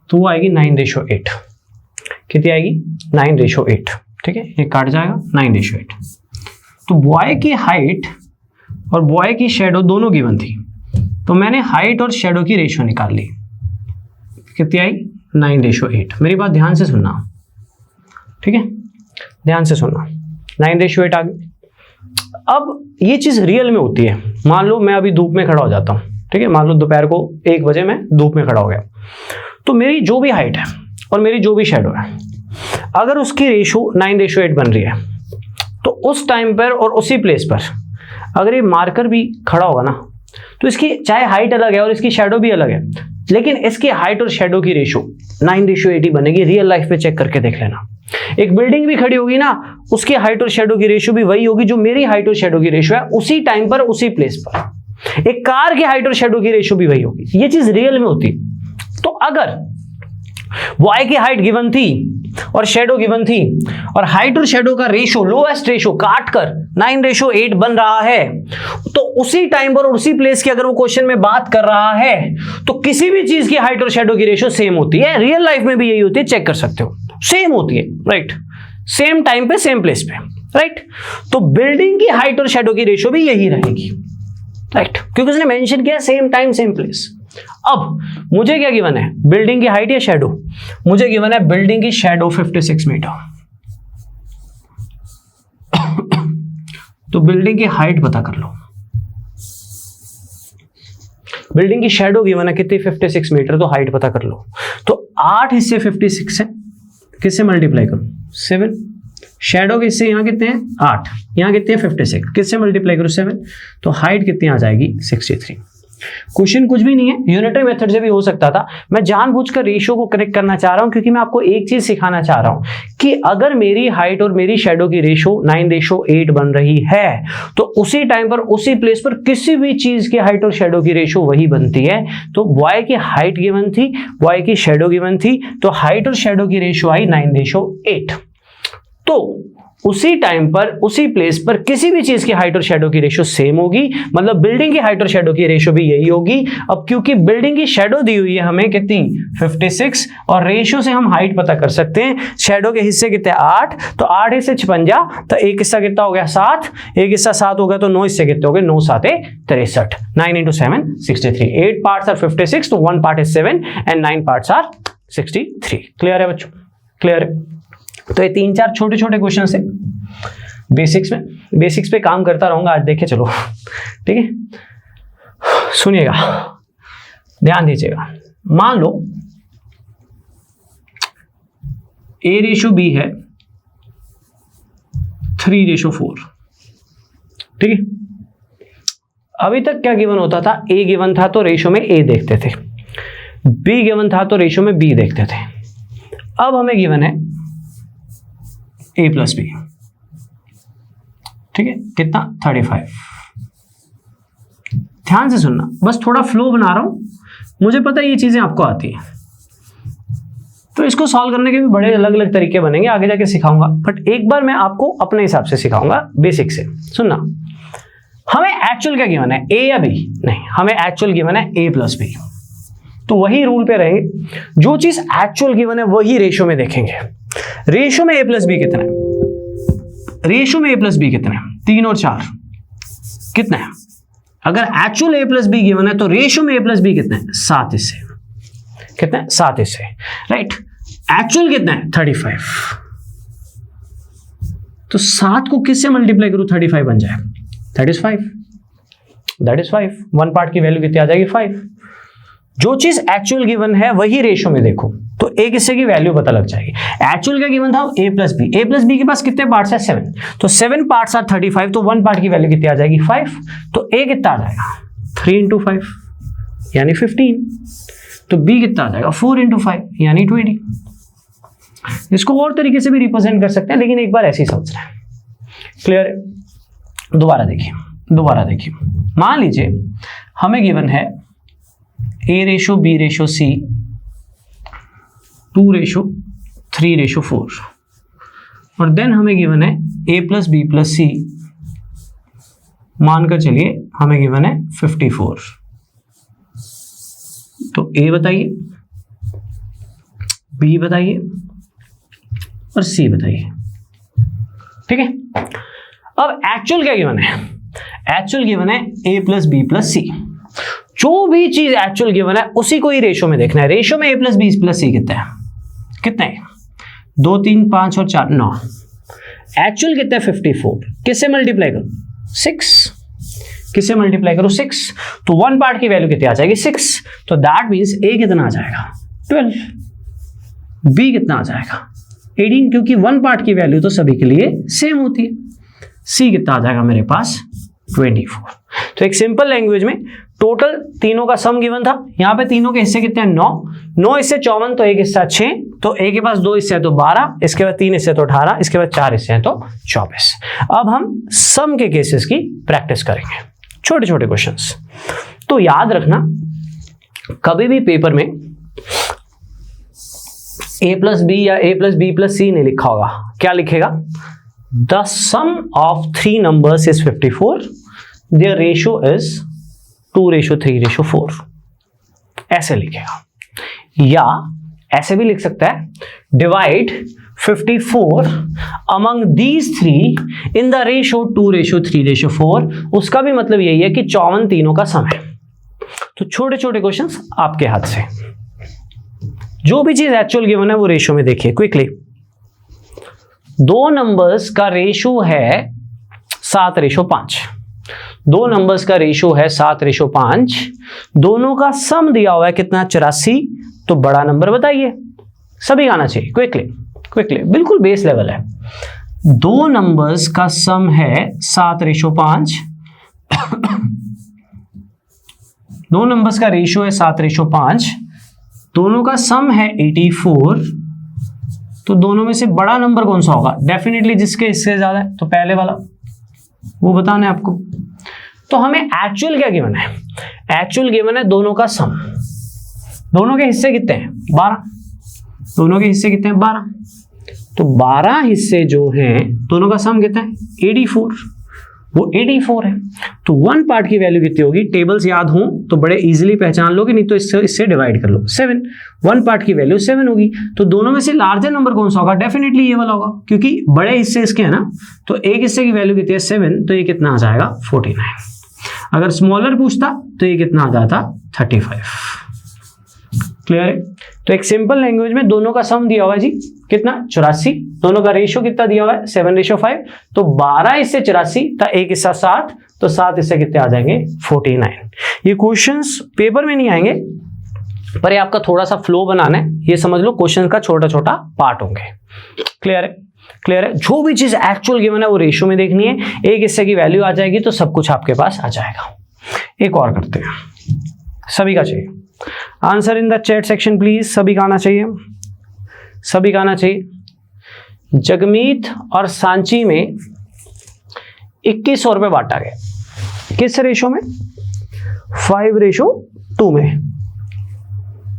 तो वो आएगी 9:8। कितनी आएगी, 9:8। ठीक है, ये काट जाएगा 9:8। तो बॉय की हाइट और बॉय की शेडो दोनों गिवन थी, तो मैंने हाइट और शेडो की रेशियो निकाल ली। कितनी आई, 9:8। मेरी बात ध्यान से सुनना, ठीक है, ध्यान से सुनना। 9:8 आ गई। अब ये चीज रियल में होती है। मान लो मैं अभी धूप में खड़ा हो जाता हूं, ठीक है, मान लो दोपहर को 1 बजे मैं धूप में खड़ा हो गया, तो मेरी जो भी हाइट है और मेरी जो भी शेडो है, अगर उसकी रेशियो 9:8 बन रही है, तो उस टाइम पर और उसी प्लेस पर अगर ये मार्कर भी खड़ा होगा ना, तो इसकी चाहे हाइट अलग है और इसकी शेडो भी अलग है, लेकिन इसकी हाइट और शेडो की रेशियो 9:8 बनेगी। रियल लाइफ पे चेक करके देख लेना। एक बिल्डिंग भी खड़ी होगी ना, उसकी हाइट और शेडो की रेशियो भी वही होगी जो मेरी हाइट और शेडो की रेशियो है, उसी टाइम पर उसी प्लेस पर। एक कार की हाइट और शेडो की रेशियो भी वही होगी। ये चीज रियल में होती। तो अगर बॉय की हाइट गिवन थी और शेडो गिवन थी, और हाइट और शेडो का रेशो, लोएस्ट रेशो काट कर 9:8 बन रहा है, तो उसी टाइम पर उसी प्लेस की अगर वो क्वेश्चन में बात कर रहा है, तो किसी भी चीज की हाइट और शेडो की रेशो सेम होती है। रियल लाइफ में भी यही होती है, चेक कर सकते हो, सेम होती है, राइट। सेम टाइम पे सेम प्लेस पे, राइट। तो बिल्डिंग की हाइट और शेडो की रेशो भी यही रहेगी, राइट, क्योंकि उसने मेंशन किया सेम टाइम सेम प्लेस। अब मुझे क्या गिवन है, बिल्डिंग की हाइट या शेडो? मुझे गिवन है बिल्डिंग की शेडो 56 मीटर। तो बिल्डिंग की हाइट पता कर लो। बिल्डिंग की शेडो गिवन है कितनी, 56 मीटर, तो हाइट पता कर लो। तो 8 हिस्से 56 है, किससे मल्टीप्लाई करूं 7, शैडो के इससे यहाँ कितने हैं 8, यहाँ कितने हैं 56, किससे मल्टीप्लाई करूं 7, तो हाइट कितनी आ जाएगी 63। क्वेश्चन कुछ भी नहीं है, यूनिटरी मेथड से भी हो सकता था। मैं जानबूझकर रेशियो को करेक्ट करना चाह रहा हूं क्योंकि मैं आपको एक चीज सिखाना चाह रहा हूं कि अगर मेरी हाइट और मेरी शैडो की रेशियो 9:8 बन रही है तो उसी टाइम पर उसी प्लेस पर किसी भी चीज की हाइट और शैडो की रेशियो वही बनती है। तो y की हाइट गिवन थी, y की शैडो गिवन थी, तो हाइट और शैडो की रेशियो आई 9:8। तो उसी टाइम पर उसी प्लेस पर किसी भी चीज की हाइट और शैडो की रेशियो सेम होगी, मतलब बिल्डिंग की हाइट और शैडो की रेशियो भी यही होगी। अब क्योंकि बिल्डिंग की शैडो दी हुई है हमें कितनी 56 और रेशियो से हम हाइट पता कर सकते हैं। शैडो के हिस्से कितने 8, तो 8 हिस्से 56, तो एक हिस्सा कितना हो गया 7, एक हिस्सा 7 हो गया तो 9 हिस्से कितने हो गए 9 7 63, 9 into 7 63, 8 parts are 56 तो 1 part is 7 and 9 parts are 63। Clear है बच्चों, क्लियर है। तो ये 3-4 छोटे छोटे क्वेश्चन है बेसिक्स में, बेसिक्स पे काम करता रहूंगा आज, देखे चलो, ठीक है। सुनिएगा, ध्यान दीजिएगा। मान लो A/B है 3:4, ठीक है। अभी तक क्या गिवन होता था, A गिवन था तो रेशियो में A देखते थे, B गिवन था तो रेशियो में B देखते थे। अब हमें गिवन है A+B, ठीक है, कितना 35। ध्यान से सुनना, बस थोड़ा फ्लो बना रहा हूं, मुझे पता है ये चीजें आपको आती हैं, तो इसको सॉल्व करने के भी बड़े अलग अलग तरीके बनेंगे, आगे जाके सिखाऊंगा, बट एक बार मैं आपको अपने हिसाब से सिखाऊंगा बेसिक से। सुनना, हमें एक्चुअल क्या गिवन है, A या B? नहीं, हमें एक्चुअल गिवन है A+B, तो वही रूल पे रहेंगे, जो चीज एक्चुअल गिवन है वही रेशियो में देखेंगे। रेशियो में A+B कितना है, रेशियो में A+B कितना है 3 और 4 कितना है। अगर एक्चुअल A+B गिवन है तो रेशियो में A+B कितना है 7 हिस्से, कितना है 7 हिस्से, राइट। एक्चुअल कितना है 35, तो 7 को किससे मल्टीप्लाई करूं 35 बन जाए, दैट इज 5, 1 पार्ट की वैल्यू कितनी आ जाएगी 5। जो चीज एक्चुअल गिवन है वही रेशियो में देखो तो एक हिस्से की वैल्यू पता लग जाएगी। एक्चुअल क्या गिवन था A+B के पास कितने पार्ट्स है 7, तो 7 पार्ट्स आर 35, तो 1 पार्ट की वैल्यू कितनी आ जाएगी 5, तो A कितना आ जाएगा 3 into 5 यानी 15, तो B कितना आ जाएगा 4 into 5 यानी 20। इसको और तरीके से भी रिप्रेजेंट कर सकते हैं, लेकिन एक बार ऐसे ही समझना है, क्लियर है। दोबारा देखिए, मान लीजिए हमें गिवन है A/B/C 2:3:4 और देन हमें गिवन है A+B+C, मानकर चलिए हमें गिवन है 54। तो A बताइए, B बताइए और C बताइए, ठीक है। अब एक्चुअल क्या गिवन है, एक्चुअल गिवन है A+B+C। जो भी चीज एक्चुअल गिवन है उसी को ही रेशियो में देखना है। रेशियो में A+B+C कितना है 2 3 5 और 4 9। एक्चुअल कितना है 54, किससे मल्टीप्लाई करो 6, किससे मल्टीप्लाई करो 6, तो 1 पार्ट की वैल्यू कितनी आ जाएगी 6, तो दैट मींस A कितना आ जाएगा 12, B कितना आ जाएगा 18, क्योंकि 1 पार्ट की वैल्यू तो सभी के लिए सेम होती है। C कितना आ जाएगा मेरे पास 24। तो एक सिंपल लैंग्वेज में टोटल तीनों का सम गिवन था, यहाँ पे तीनों के हिस्से कितने हैं 9 हिस्से 54, तो एक हिस्सा 6, तो A के पास 2 हिस्से हैं तो 12, इसके बाद 3 हिस्से तो 18, इसके बाद 4 हिस्से हैं तो 24। अब हम सम के केसेस की प्रैक्टिस करेंगे, छोटे छोटे क्वेश्चंस। तो याद रखना, कभी भी पेपर में A+B या A+B+C नहीं लिखा होगा, क्या लिखेगा, the sum of 3 numbers is 54, their ratio is 2:3:4, ऐसे लिखेगा। या ऐसे भी लिख सकता है, divide 54 among these 3 in the ratio 2:3:4। उसका भी मतलब यही है कि 54 तीनों का सम है। तो छोटे छोटे क्वेश्चंस आपके हाथ से, जो भी चीज एक्चुअल गिवन है वो रेशियो में देखिए क्विकली। 2 नंबर्स का रेशियो है 7:5, 2 नंबर्स का रेशियो है 7:5, दोनों का सम दिया हुआ है कितना 84, तो बड़ा नंबर बताइए, सभी आना चाहिए क्विकली क्विकली, बिल्कुल बेस लेवल है। दो नंबर्स का सम है 7:5, दो नंबर्स का रेशियो है 7:5, दोनों का सम है 84, तो दोनों में से बड़ा नंबर कौन सा होगा? डेफिनेटली जिसके इससे ज्यादा है, तो पहले वाला, वो बताना है आपको। तो हमें एक्चुअल क्या गिवन है? एक्चुअल गिवन है दोनों का सम। दोनों के हिस्से कितने हैं? 12। दोनों के हिस्से कितने हैं? 12। तो 12 हिस्से जो हैं, दोनों का सम कितना है? 84, वो 84 है। तो 1 पार्ट की वैल्यू कितनी होगी? टेबल्स याद हों तो बड़े इजीली पहचान लोगे, नहीं तो इससे डिवाइड कर लो। 7, 1 पार्ट की वैल्यू 7 होगी। तो दोनों में से लार्जर नंबर कौन सा होगा? डेफिनेटली ये वाला होगा, क्योंकि बड़े हिस्से इसके हैं ना। तो एक हिस्से की वैल्यू कितनी है? 7, तो ये कितना आ जाएगा? 49। अगर स्मॉलर पूछता तो ये कितना आ जाता? 35। क्लियर है? तो एक सिंपल लैंग्वेज में दोनों का सम दिया हुआ है जी, कितना? 84। दोनों का रेशियो कितना दिया हुआ है? 7:5। तो 12 हिस्से 84 था, एक हिस्सा 7, तो 7 हिस्से कितने आ जाएंगे? 49। ये क्वेश्चंस पेपर में नहीं आएंगे, पर ये आपका थोड़ा सा फ्लो बनाना है, ये समझ लो क्वेश्चन का छोटा छोटा पार्ट होंगे। क्लियर है? क्लियर है? जो भी चीज एक्चुअल गिवन है वो रेशियो में देखनी है, एक हिस्से की वैल्यू आ जाएगी तो सब कुछ आपके पास आ जाएगा। एक और करते हैं, सभी का चाहिए answer in the chat section please. सभी का आना चाहिए, सभी का आना चाहिए। जगमीत और सांची में 2100 रुपए बांटा गया, किस रेशो में? 5:2 में।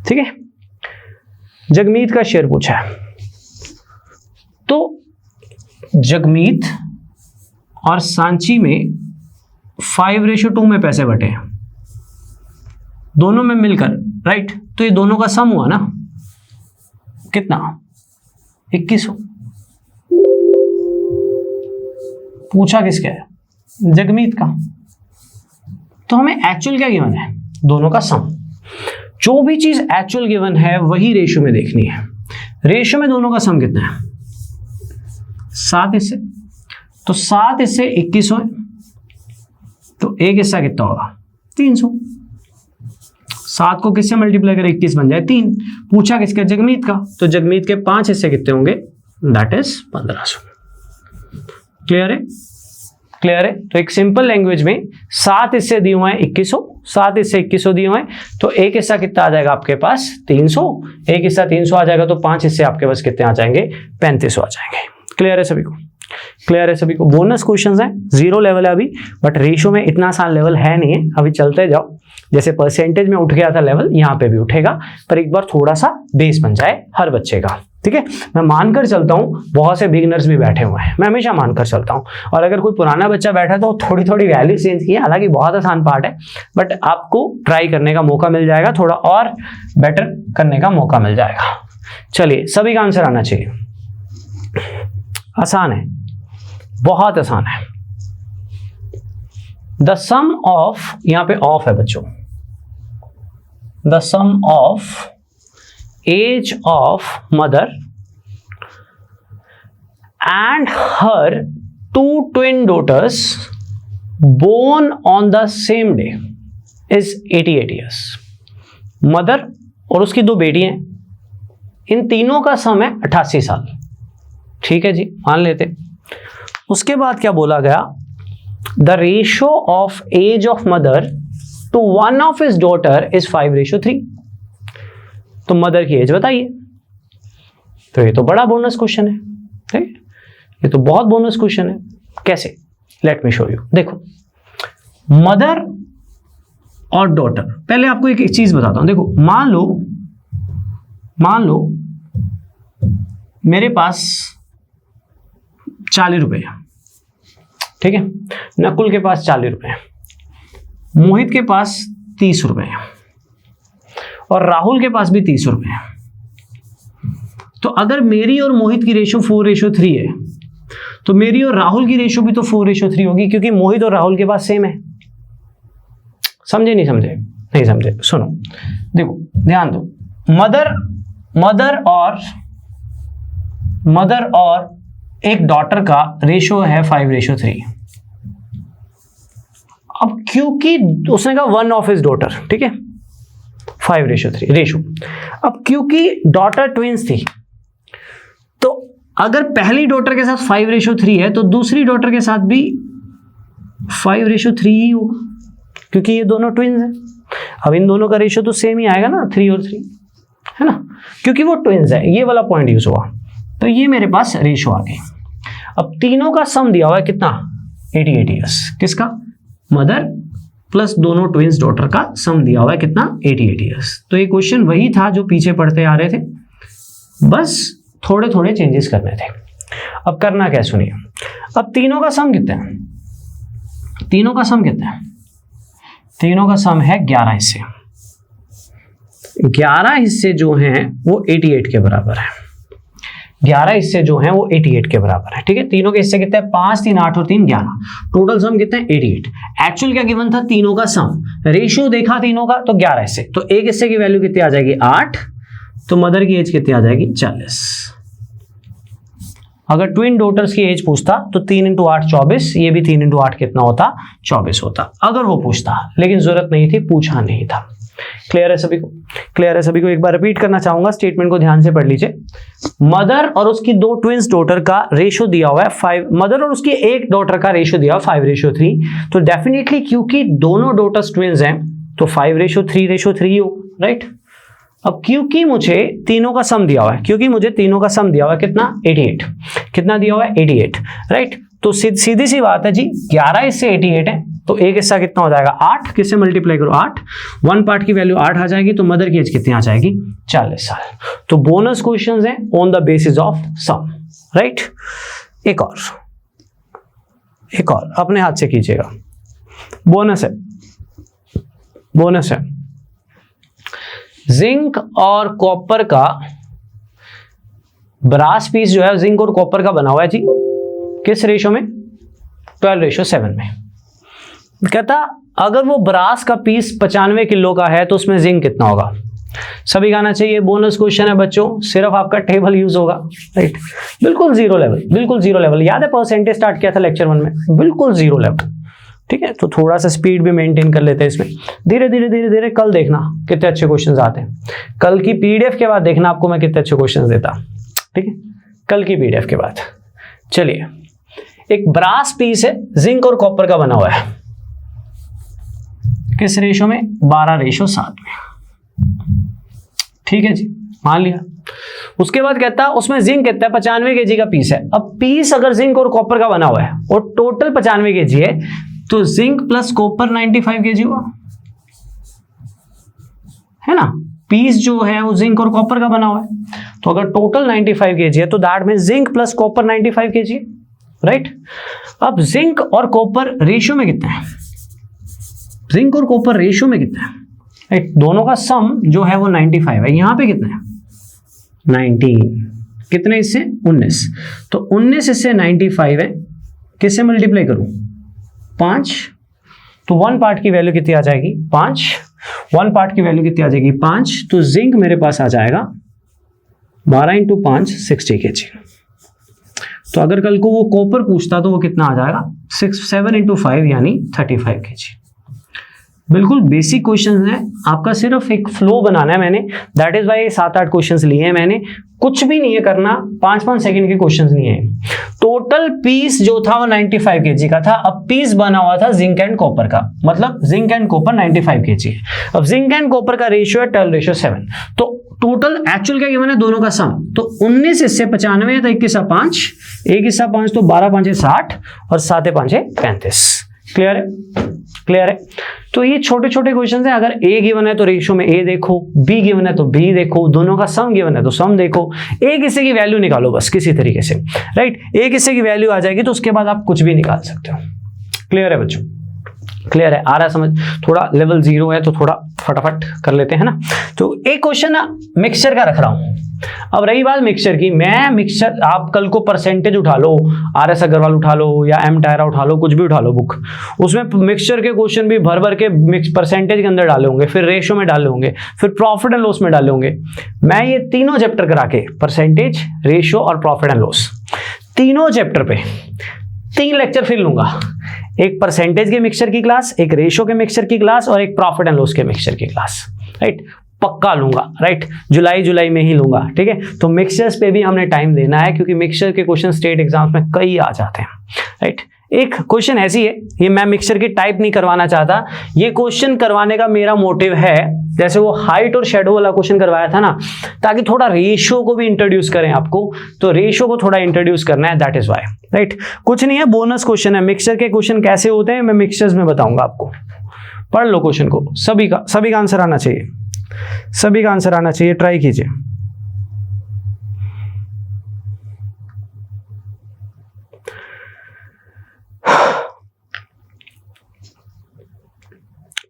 ठीक है, जगमीत का शेयर पूछा है, तो जगमीत और सांची में 5:2 में पैसे बटे हैं, दोनों में मिलकर, राइट? तो ये दोनों का सम हुआ ना, कितना? 2100। पूछा किसका है? जगमीत का। तो हमें एक्चुअल क्या गिवन है? दोनों का सम। जो भी चीज एक्चुअल गिवन है वही रेशियो में देखनी है। रेशियो में दोनों का सम कितना है? 7 हिस्से, तो 7 हिस्से 2100 है, तो एक हिस्सा कितना होगा? 300। 7 को किससे मल्टीप्लाई करें? 21 बन जाए 3। पूछा किसका? जगमीत का। तो जगमीत के 5 हिस्से कितने होंगे? That is 1500। क्लियर है? क्लियर है? तो एक सिंपल लैंग्वेज में 7 हिस्से दिए हुए हैं 2100, 7 हिस्से 2100 दिए हुए हैं, तो एक हिस्सा कितना आ जाएगा आपके पास? 300। एक हिस्सा 300 आ जाएगा, तो 5 हिस्से आपके पास कितने आ जाएंगे? 3500 आ जाएंगे। क्लियर है सभी को? क्लियर है सभी को? बोनस क्वेश्चंस हैं, 0 लेवल है अभी, बट रेशियो में इतना आसान लेवल है नहीं है। अभी चलते जाओ, जैसे परसेंटेज में उठ गया था लेवल, यहाँ पे भी उठेगा, पर एक बार थोड़ा सा बेस बन जाए हर बच्चे का। ठीक है, मैं मानकर चलता हूँ बहुत से बिगिनर्स भी बैठे हुए हैं, मैं हमेशा मानकर चलता हूँ, और अगर कोई पुराना बच्चा बैठा है तो थोड़ी थोड़ी वैल्यू चेंज की, हालांकि बहुत आसान पार्ट है, बट आपको ट्राई करने का मौका मिल जाएगा, थोड़ा और बेटर करने का मौका मिल जाएगा। चलिए, सभी का आंसर आना चाहिए। आसान है, बहुत आसान है। द सम ऑफ, यहां पे ऑफ है बच्चों, the sum of age of mother and her 2 twin daughters born on the same day is 88 years। Mother और उसकी 2 बेटी हैं, इन तीनों का सम है 88 साल। ठीक है जी, मान लेते। उसके बाद क्या बोला गया? The ratio of age of mother to one of his daughter is 5:3। तो मदर की एज बताइए। तो ये तो बड़ा बोनस क्वेश्चन है, ठीक? ये तो बहुत बोनस क्वेश्चन है। कैसे? Let me show you. देखो, मदर और डॉटर, पहले आपको एक चीज बताता हूं। देखो, मान लो मेरे पास 40 रुपए है, ठीक है? नकुल के पास 40 रुपए है, मोहित के पास 30 रुपए है, और राहुल के पास भी 30 रुपए है। तो अगर मेरी और मोहित की रेशियो 4:3 है, तो मेरी और राहुल की रेशियो भी तो 4:3 होगी, क्योंकि मोहित और राहुल के पास सेम है। समझे नहीं समझे? नहीं समझे? सुनो, देखो, ध्यान दो। मदर और एक डॉटर का रेशियो है 5:3। अब क्योंकि उसने कहा वन ऑफ हिज डॉटर, ठीक है, 5:3 रेशियो। अब क्योंकि डॉटर ट्विंस थी, तो अगर पहली डॉटर के साथ 5:3 है तो दूसरी डॉटर के साथ भी 5:3 ही होगा, क्योंकि ये दोनों ट्विन्स हैं। अब इन दोनों का रेशियो तो सेम ही आएगा ना, 3 और 3, है ना, क्योंकि वो ट्विन्स है। ये वाला पॉइंट यूज हुआ, तो ये मेरे पास रेशियो आ गई। अब तीनों का सम दिया हुआ है कितना, 88 ईयर्स। किसका, मदर प्लस दोनों ट्विन्स डॉटर का सम दिया हुआ है कितना, 88 ईयर्स। तो ये क्वेश्चन वही था जो पीछे पढ़ते आ रहे थे, बस थोड़े थोड़े चेंजेस करने थे। अब करना क्या, सुनिए। अब तीनों का सम कितना है, तीनों का सम कितना है, तीनों का सम है 11 हिस्से। 11 हिस्से जो हैं वो 88 के बराबर है। 11 हिस्से जो हैं वो 88 के बराबर है, ठीक है। तीनों के हिस्से कितने हैं, 5, 3, 8 और 3 11। टोटल सम कितने हैं, 88। एक्चुअल क्या गिवन था, तीनों का सम। रेशियो देखा तीनों का, तो 11 हिस्से, तो एक हिस्से की वैल्यू कितनी आ जाएगी, 8। तो मदर की एज कितनी आ जाएगी, 40। अगर ट्विन डॉटर्स की एज पूछता तो 3 × 8 24, ये भी 3 × 8 कितना होता, 24 होता, अगर वो पूछता, लेकिन जरूरत नहीं थी, पूछा नहीं था। क्लियर है सभी को, क्लियर है सभी को। एक बार रिपीट करना चाहूंगा, स्टेटमेंट को ध्यान से पढ़ लीजिए। मदर और उसकी 2 ट्विन्स डॉटर का रेशियो दिया हुआ है 5, मदर और उसकी एक डॉटर का रेशियो दिया हुआ 5:3। तो डेफिनेटली क्योंकि दोनों डॉटर्स ट्विन्स हैं तो 5:3 हो, राइट। अब क्योंकि मुझे तीनों का सम दिया हुआ है, क्योंकि मुझे तीनों का सम दिया हुआ है कितना, 88। कितना दिया हुआ है, 88, राइट। तो सीधी सी बात है जी, 11 हिस्से 88 है, तो एक हिस्सा कितना हो जाएगा, 8। किससे मल्टीप्लाई करो, 8। 1 पार्ट की वैल्यू 8 आ जाएगी, तो मदर की एज कितनी आ जाएगी, 40 साल। तो बोनस क्वेश्चंस हैं on the basis of sum, right. एक और अपने हाथ से कीजिएगा, बोनस है, बोनस है। जिंक और कॉपर का ब्रास पीस जो है जिंक और कॉपर का बना हुआ है जी, किस रेशो में, 12:7 में। कहता अगर वो ब्रास का पीस 95 किलो का है तो उसमें जिंक कितना होगा। सभी गाना चाहिए, बोनस क्वेश्चन है बच्चों, सिर्फ आपका टेबल यूज होगा, राइट। बिल्कुल जीरो लेवल, बिल्कुल जीरो लेवल। याद है परसेंटेज स्टार्ट किया था लेक्चर 1 में, बिल्कुल जीरो लेवल, ठीक है। तो थोड़ा सा स्पीड भी मेंटेन कर लेते हैं इसमें, धीरे धीरे धीरे धीरे। कल देखना कितने अच्छे क्वेश्चंस आते हैं, कल की पीडीएफ के बाद देखना आपको मैं कितने अच्छे क्वेश्चंस देता, ठीक है, कल की पीडीएफ के बाद। चलिए, एक ब्रास पीस है जिंक और कॉपर का बना हुआ है, किस रेशो में, 12:7 में, ठीक है जी, मान लिया। उसके बाद कहता उसमें जिंक कितना है, 95 kg का पीस है। अब पीस अगर जिंक और कॉपर का बना हुआ है और टोटल 95 kg है, तो जिंक प्लस कॉपर 95 kg हुआ, है ना। पीस जो है वो जिंक और कॉपर का बना हुआ है, तो अगर टोटल 95 kg है तो दैट में zinc plus copper 95 kg, right. अब जिंक और कॉपर रेशियो में कितना है, जिंक और कॉपर रेशियो में कितना है, राइट। दोनों का सम जो है वो 95 है। यहां पे कितना है, 19। कितने इससे, 19। तो 19 इससे 95 है, किससे मल्टीप्लाई करूं, 5। तो 1 पार्ट की वैल्यू कितनी आ जाएगी, 5। 1 पार्ट की वैल्यू कितनी आ जाएगी, 5। तो जिंक मेरे पास आ जाएगा 12 × 5 60 kg। तो अगर कल को वो कॉपर पूछता तो वो कितना आ जाएगा, 7 × 5 यानी 35 kg। बिल्कुल बेसिक क्वेश्चंस हैं, आपका सिर्फ एक फ्लो बनाना है मैंने, दैट इज वाई 7-8 क्वेश्चंस लिए हैं मैंने। कुछ भी नहीं है करना, 5-5 सेकंड के क्वेश्चंस नहीं है। टोटल पीस जो था वो 95 kg का था। अब पीस बना हुआ था जिंक एंड कॉपर का, मतलब जिंक एंड कॉपर 95 kg है। अब जिंक एंड कॉपर का रेशियो है 12:7। तो टोटल एक्चुअल क्या गिवन है, दोनों का सम। तो 19 इससे 95 है, तो 1 हिस्सा 5, 1 हिस्सा 5, तो 12 × 5 = 60 और 7 × 5 = 35। क्लियर है, क्लियर है। तो ये छोटे छोटे क्वेश्चन हैं। अगर ए गिवन है तो रेशियो में ए देखो, बी गिवन है तो बी देखो, दोनों का सम गिवन है तो सम देखो, एक हिस्से की वैल्यू निकालो बस किसी तरीके से, राइट। एक हिस्से की वैल्यू आ जाएगी तो उसके बाद आप कुछ भी निकाल सकते हो। क्लियर है बच्चों, क्लियर है, आ रहा है समझ। थोड़ा लेवल 0 है तो थोड़ा फटाफट कर लेते हैं ना। तो एक क्वेश्चन ना मिक्सचर का रख रहा हूं। अब रही बात मिक्सचर की, मैं मिक्सचर, आप कल को परसेंटेज उठा लो, RS अग्रवाल उठा लो या M टायरा उठा लो, कुछ भी उठा लो बुक, उसमें मिक्सचर के क्वेश्चन भी भर भर के परसेंटेज के अंदर डाले होंगे, फिर रेशियो में डाले होंगे, फिर प्रॉफिट एंड लॉस में डाले होंगे। मैं ये तीनों चैप्टर करा के, परसेंटेज, रेशियो और प्रॉफिट एंड लॉस, तीनों चैप्टर पे 3 लेक्चर फिर लूंगा। एक परसेंटेज के मिक्सचर की क्लास, एक रेशियो के मिक्सचर की क्लास और एक प्रॉफिट एंड लॉस के मिक्सचर की क्लास, राइट। पक्का लूंगा, राइट, जुलाई में ही लूंगा, ठीक है। तो मिक्सचर्स पे भी हमने टाइम देना है क्योंकि मिक्सचर के क्वेश्चन स्टेट एग्जाम्स में कई आ जाते हैं, राइट। एक क्वेश्चन ऐसी है, ये मैं मिक्सचर की टाइप नहीं करवाना चाहता, ये क्वेश्चन करवाने का मेरा मोटिव है, जैसे वो हाइट और शेडो वाला क्वेश्चन करवाया था ना, ताकि थोड़ा रेशियो को भी इंट्रोड्यूस करें आपको, तो रेशियो को थोड़ा इंट्रोड्यूस करना है, दैट इज वाई, राइट। कुछ नहीं है, बोनस क्वेश्चन है। मिक्सचर के क्वेश्चन कैसे होते हैं मैं मिक्सचर्स में बताऊंगा आपको, पढ़ लो क्वेश्चन को, सभी का आंसर आना चाहिए, सभी का आंसर आना चाहिए, ट्राई कीजिए।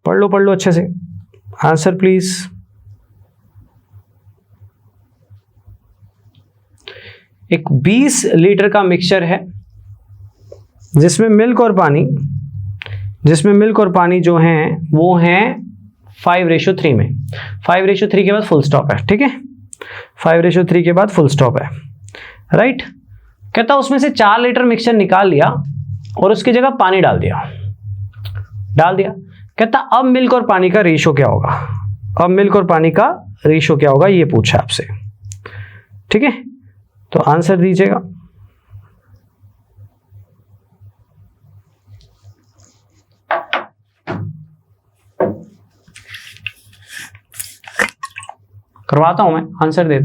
पढ़ लो अच्छे से, आंसर प्लीज। एक 20 लीटर का मिक्सचर है जिसमें मिल्क और पानी जो हैं वो हैं 5:3 में। 5:3 के बाद फुल स्टॉप है, ठीक है, 5:3 के बाद फुल स्टॉप है, राइट। कहता उसमें से 4 लीटर मिक्सचर निकाल लिया और उसकी जगह पानी डाल दिया। कहता अब मिल्क और पानी का रेशो क्या होगा, ये पूछा आपसे, ठीक है। तो आंसर दीजिएगा। करवाता हूं मैं, आंसर दे।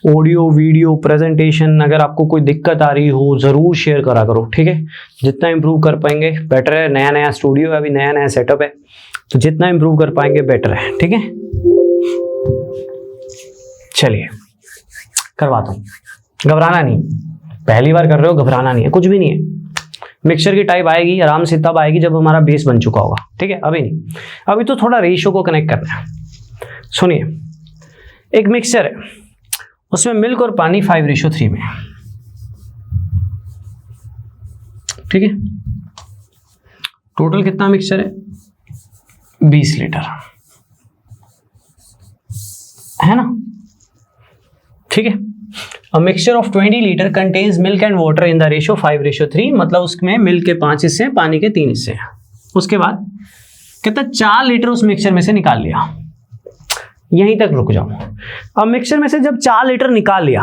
ऑडियो वीडियो प्रेजेंटेशन अगर आपको कोई दिक्कत आ रही हो ज़रूर शेयर करा करो, ठीक है। जितना इम्प्रूव कर पाएंगे बेटर है, नया स्टूडियो है, अभी नया सेटअप है, तो जितना इम्प्रूव कर पाएंगे बेटर है, ठीक है। चलिए करवाता हूँ, घबराना नहीं, पहली बार कर रहे हो, घबराना नहीं है, कुछ भी नहीं है। मिक्सचर की टाइप आएगी आराम से तब आएगी जब हमारा बेस बन चुका होगा, ठीक है, अभी नहीं। अभी तो थोड़ा रेशियो को कनेक्ट करना है। सुनिए, एक मिक्सचर है, उसमें मिल्क और पानी 5:3 में, ठीक है। टोटल कितना मिक्सचर है, 20 लीटर है ना, ठीक है। A mixture of 20 litre contains milk and water in the ratio 5:3, मतलब उसमें मिल्क के 5 हिस्से हैं, पानी के 3 हिस्से हैं। उसके बाद कितना 4 लीटर उस मिक्सचर में से निकाल लिया। यहीं तक रुक जाऊं। अब मिक्सचर में से जब 4 लीटर निकाल लिया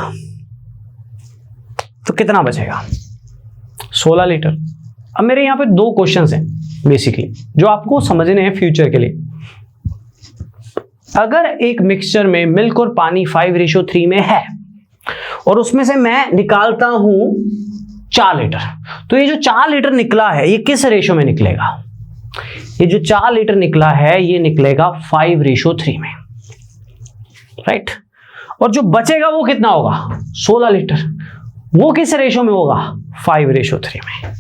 तो कितना बचेगा, 16 लीटर। अब मेरे यहां पे 2 क्वेश्चंस हैं बेसिकली जो आपको समझने हैं फ्यूचर के लिए। अगर एक मिक्सचर में मिल्क और पानी 5:3 में है और उसमें से मैं निकालता हूं 4 लीटर, तो ये जो 4 लीटर निकला है ये किस रेशो में निकलेगा, ये जो 4 लीटर निकला है ये निकलेगा 5:3 में, राइट। और जो बचेगा वो कितना होगा, 16 लीटर, वो किस रेशो में होगा, 5:3 में।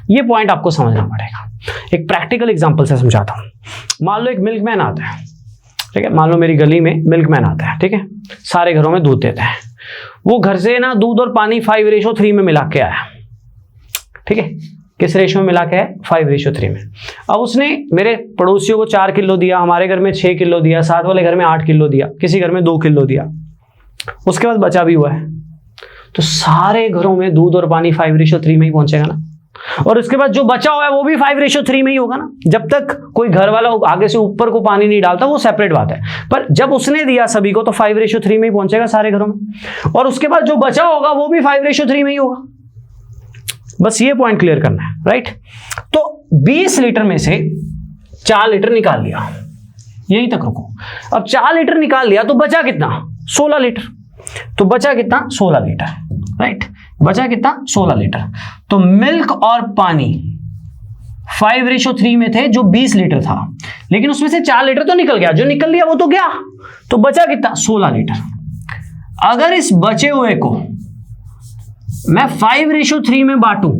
ये पॉइंट आपको समझना पड़ेगा। एक प्रैक्टिकल एग्जांपल से समझाता हूं। मान लो एक मिल्कमैन आता है, ठीक है, मान लो मेरी गली में मिल्कमैन आता है, ठीक है, सारे घरों में दूध देता है। वो घर से ना दूध और पानी 5:3 में मिला के आया, ठीक है, किस रेशो में मिला के है, 5:3 में। अब उसने मेरे पड़ोसियों को 4 किलो दिया, हमारे घर में 6 किलो दिया, साथ वाले घर में 8 किलो दिया, किसी घर में 2 किलो दिया, उसके बाद बचा भी हुआ है, तो सारे घरों में दूध और पानी 5:3 में ही पहुंचेगा ना। और उसके बाद जो बचा हुआ है वो भी 5:3 में ही होगा ना। जब तक कोई घर वाला आगे से ऊपर को पानी नहीं डालता वो सेपरेट बात है, पर जब उसने दिया सभी को तो 5:3 में ही पहुंचेगा सारे घरों में। और उसके बाद जो बचा होगा वो भी 5:3 में ही होगा। बस ये पॉइंट क्लियर करना है, राइट। तो 20 लीटर में से 4 लीटर निकाल लिया, यहीं तक रुको। अब 4 लीटर निकाल लिया तो बचा कितना, 16 लीटर। तो बचा कितना, 16 लीटर, राइट। बचा कितना, 16 लीटर। तो मिल्क और पानी 5:3 में थे जो 20 लीटर था, लेकिन उसमें से 4 लीटर तो निकल गया, जो निकल लिया वो तो गया, तो बचा कितना, 16 लीटर। अगर इस बचे हुए को मैं 5:3 में बांटूं,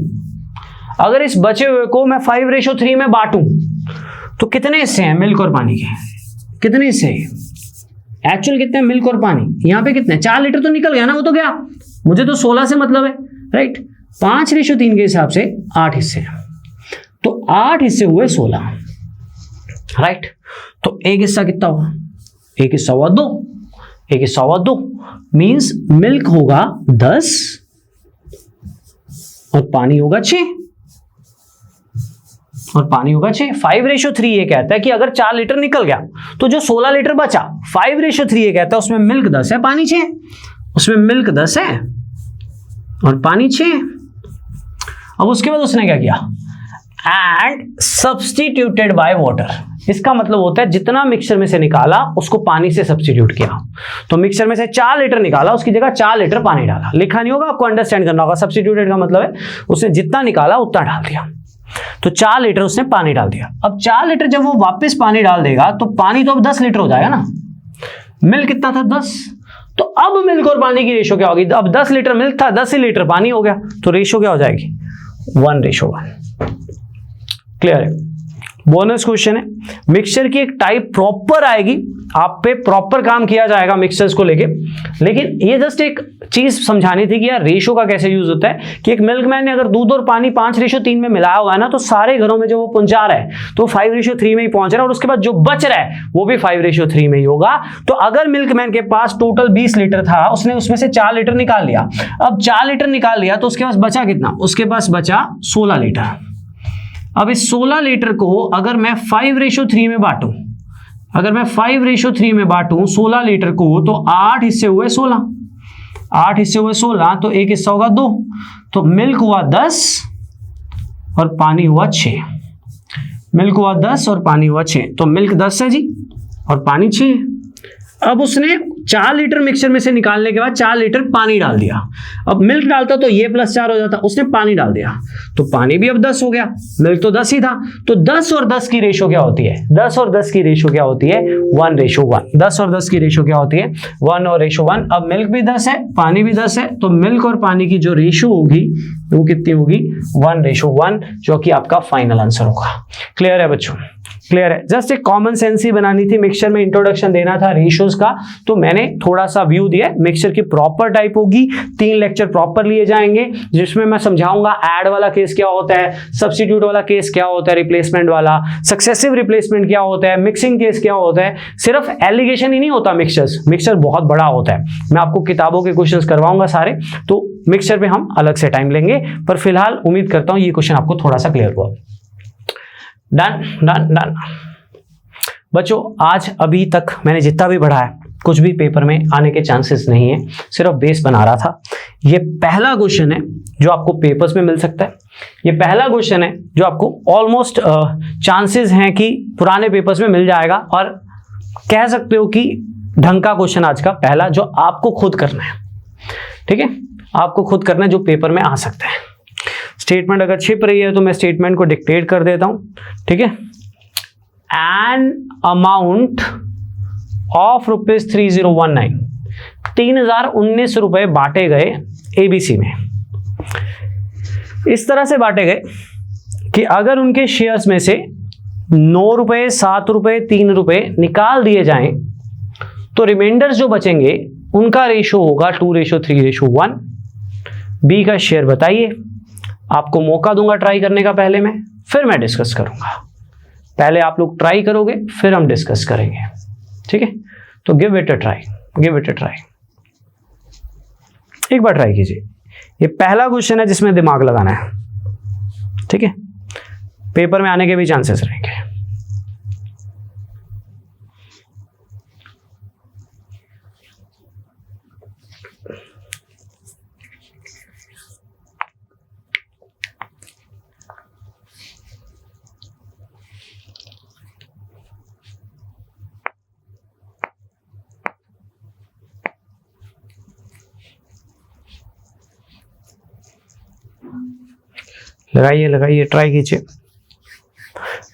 अगर इस बचे हुए को मैं 5:3 में बांटूं तो कितने हिस्से हैं मिल्क और पानी के, कितने हिस्से हैं एक्चुअल, कितने मिल्क और पानी, यहां पे कितने, 4 लीटर तो निकल गया ना, वो तो गया, मुझे तो 16 से मतलब है, राइट। 5:3 के हिसाब से 8 हिस्से हैं, तो 8 हिस्से हुए 16, राइट। तो एक हिस्सा कितना हुआ, एक हिस्सा हुआ 2, एक हिस्सा हुआ 2, मीन्स मिल्क होगा 10 और पानी होगा 6, और पानी होगा 6। 5:3 ये कहता है कि अगर 4 लीटर निकल गया तो जो 16 लीटर बचा, 5:3 ये कहता है उसमें मिल्क 10 है, पानी 6, उसमें मिल्क 10 है और पानी 6। अब उसके बाद उसने क्या किया, एंड सब्सटीट्यूटेड बाय वाटर। इसका मतलब होता है जितना मिक्सचर में से निकाला उसको पानी से सब्सटीट्यूट किया। तो मिक्सचर में से 4 लीटर निकाला, उसकी जगह 4 लीटर पानी डाला। लिखा नहीं होगा, आपको अंडरस्टैंड करना होगा। सब्सटीट्यूटेड का मतलब है उसने जितना निकाला उतना डाल दिया। तो 4 लीटर उसने पानी डाल दिया। अब 4 लीटर जब वो वापस पानी डाल देगा तो पानी तो अब 10 लीटर हो जाएगा ना। मिल्क कितना था, 10। तो अब मिल्क और पानी की रेशो क्या होगी, अब 10 लीटर मिल्क था, 10 ही लीटर पानी हो गया, तो रेशो क्या हो जाएगी, 1:1। क्लियर है। बोनस क्वेश्चन है, मिक्सचर की एक टाइप प्रॉपर आएगी, आप पे प्रॉपर काम किया जाएगा मिक्सचर्स को लेके। लेकिन ये जस्ट एक चीज समझानी थी कि यार रेशो का कैसे यूज होता है, कि एक मिल्कमैन ने अगर दूध और पानी 5:3 में मिलाया हुआ है ना, तो सारे घरों में जो वो पहुंचा रहा है तो 5:3 में ही पहुंच रहा है, और उसके बाद जो बच रहा है वो भी 5:3 में ही होगा। तो अगर मिल्कमैन के पास टोटल 20 लीटर था, उसने उसमें से 4 लीटर निकाल लिया। अब 4 लीटर निकाल लिया तो उसके पास बचा कितना, उसके पास बचा 16 लीटर। अब इस 16 लीटर को अगर मैं 5:3 में बांटूं, अगर मैं 5:3 में बांटूं 16 लीटर को, तो 8 हिस्से हुए 16, 8 हिस्से हुए 16, तो एक हिस्सा होगा 2, तो मिल्क हुआ 10 और पानी हुआ 6। मिल्क हुआ 10 और पानी हुआ 6, तो मिल्क 10 है जी और पानी 6। अब उसने 4 लीटर मिक्सचर में से निकालने के बाद 4 लीटर पानी डाल दिया। अब मिल्क डालता तो ये +4 हो जाता, उसने पानी डाल दिया तो पानी भी अब 10 हो गया, मिल्क तो 10 ही था। तो 10 और 10 की रेशो क्या होती है, 10 और 10 की रेशो क्या होती है, 1:1। 10 और 10 की रेशो क्या होती है, 1:1। अब मिल्क भी 10 है, पानी भी 10 है, तो मिल्क और पानी की जो रेशो होगी वो कितनी होगी, 1:1, जो कि आपका फाइनल आंसर होगा। क्लियर है बच्चों, क्लियर है। जस्ट एक कॉमन सेंस ही बनानी थी, मिक्सचर में इंट्रोडक्शन देना था रेशियोज का, तो मैंने थोड़ा सा व्यू दिया। मिक्सचर की प्रॉपर टाइप होगी, 3 लेक्चर प्रॉपर लिए जाएंगे जिसमें मैं समझाऊंगा ऐड वाला केस क्या होता है, सब्स्टिट्यूट वाला केस क्या होता है, रिप्लेसमेंट वाला, सक्सेसिव रिप्लेसमेंट क्या होता है, मिक्सिंग केस क्या होता है। सिर्फ एलिगेशन ही नहीं होता मिक्सचर बहुत बड़ा होता है। मैं आपको किताबों के क्वेश्चंस करवाऊंगा सारे, तो मिक्सचर पे हम अलग से टाइम लेंगे, पर फिलहाल उम्मीद करता हूं ये क्वेश्चन आपको थोड़ा सा क्लियर हुआ। डन डन डन बच्चों, आज अभी तक मैंने जितना भी पढ़ा है कुछ भी पेपर में आने के चांसेस नहीं है, सिर्फ बेस बना रहा था। ये पहला क्वेश्चन है जो आपको पेपर्स में मिल सकता है, ये पहला क्वेश्चन है जो आपको ऑलमोस्ट चांसेस हैं कि पुराने पेपर्स में मिल जाएगा, और कह सकते हो कि ढंग का क्वेश्चन आज का पहला, जो आपको खुद करना है। ठीक है, आपको खुद करना है, जो पेपर में आ सकता है। स्टेटमेंट अगर छिप रही है तो मैं स्टेटमेंट को डिक्टेट कर देता हूं। ठीक है, एन अमाउंट ऑफ ₹3019, 3019 रुपए बांटे गए एबीसी में। इस तरह से बांटे गए कि अगर उनके शेयर्स में से 9 रुपए, 7 रुपए, 3 रुपए निकाल दिए जाएं तो रिमाइंडर्स जो बचेंगे उनका रेशो होगा 2:3:1। बी का शेयर बताइए। आपको मौका दूंगा ट्राई करने का पहले मैं, फिर मैं डिस्कस करूंगा। पहले आप लोग ट्राई करोगे फिर हम डिस्कस करेंगे। ठीक है, तो give it a try, give it a try, एक बार ट्राई कीजिए। ये पहला क्वेश्चन है जिसमें दिमाग लगाना है। ठीक है, पेपर में आने के भी चांसेस रहेंगे। लगाइए लगाइए, ट्राई कीजिए।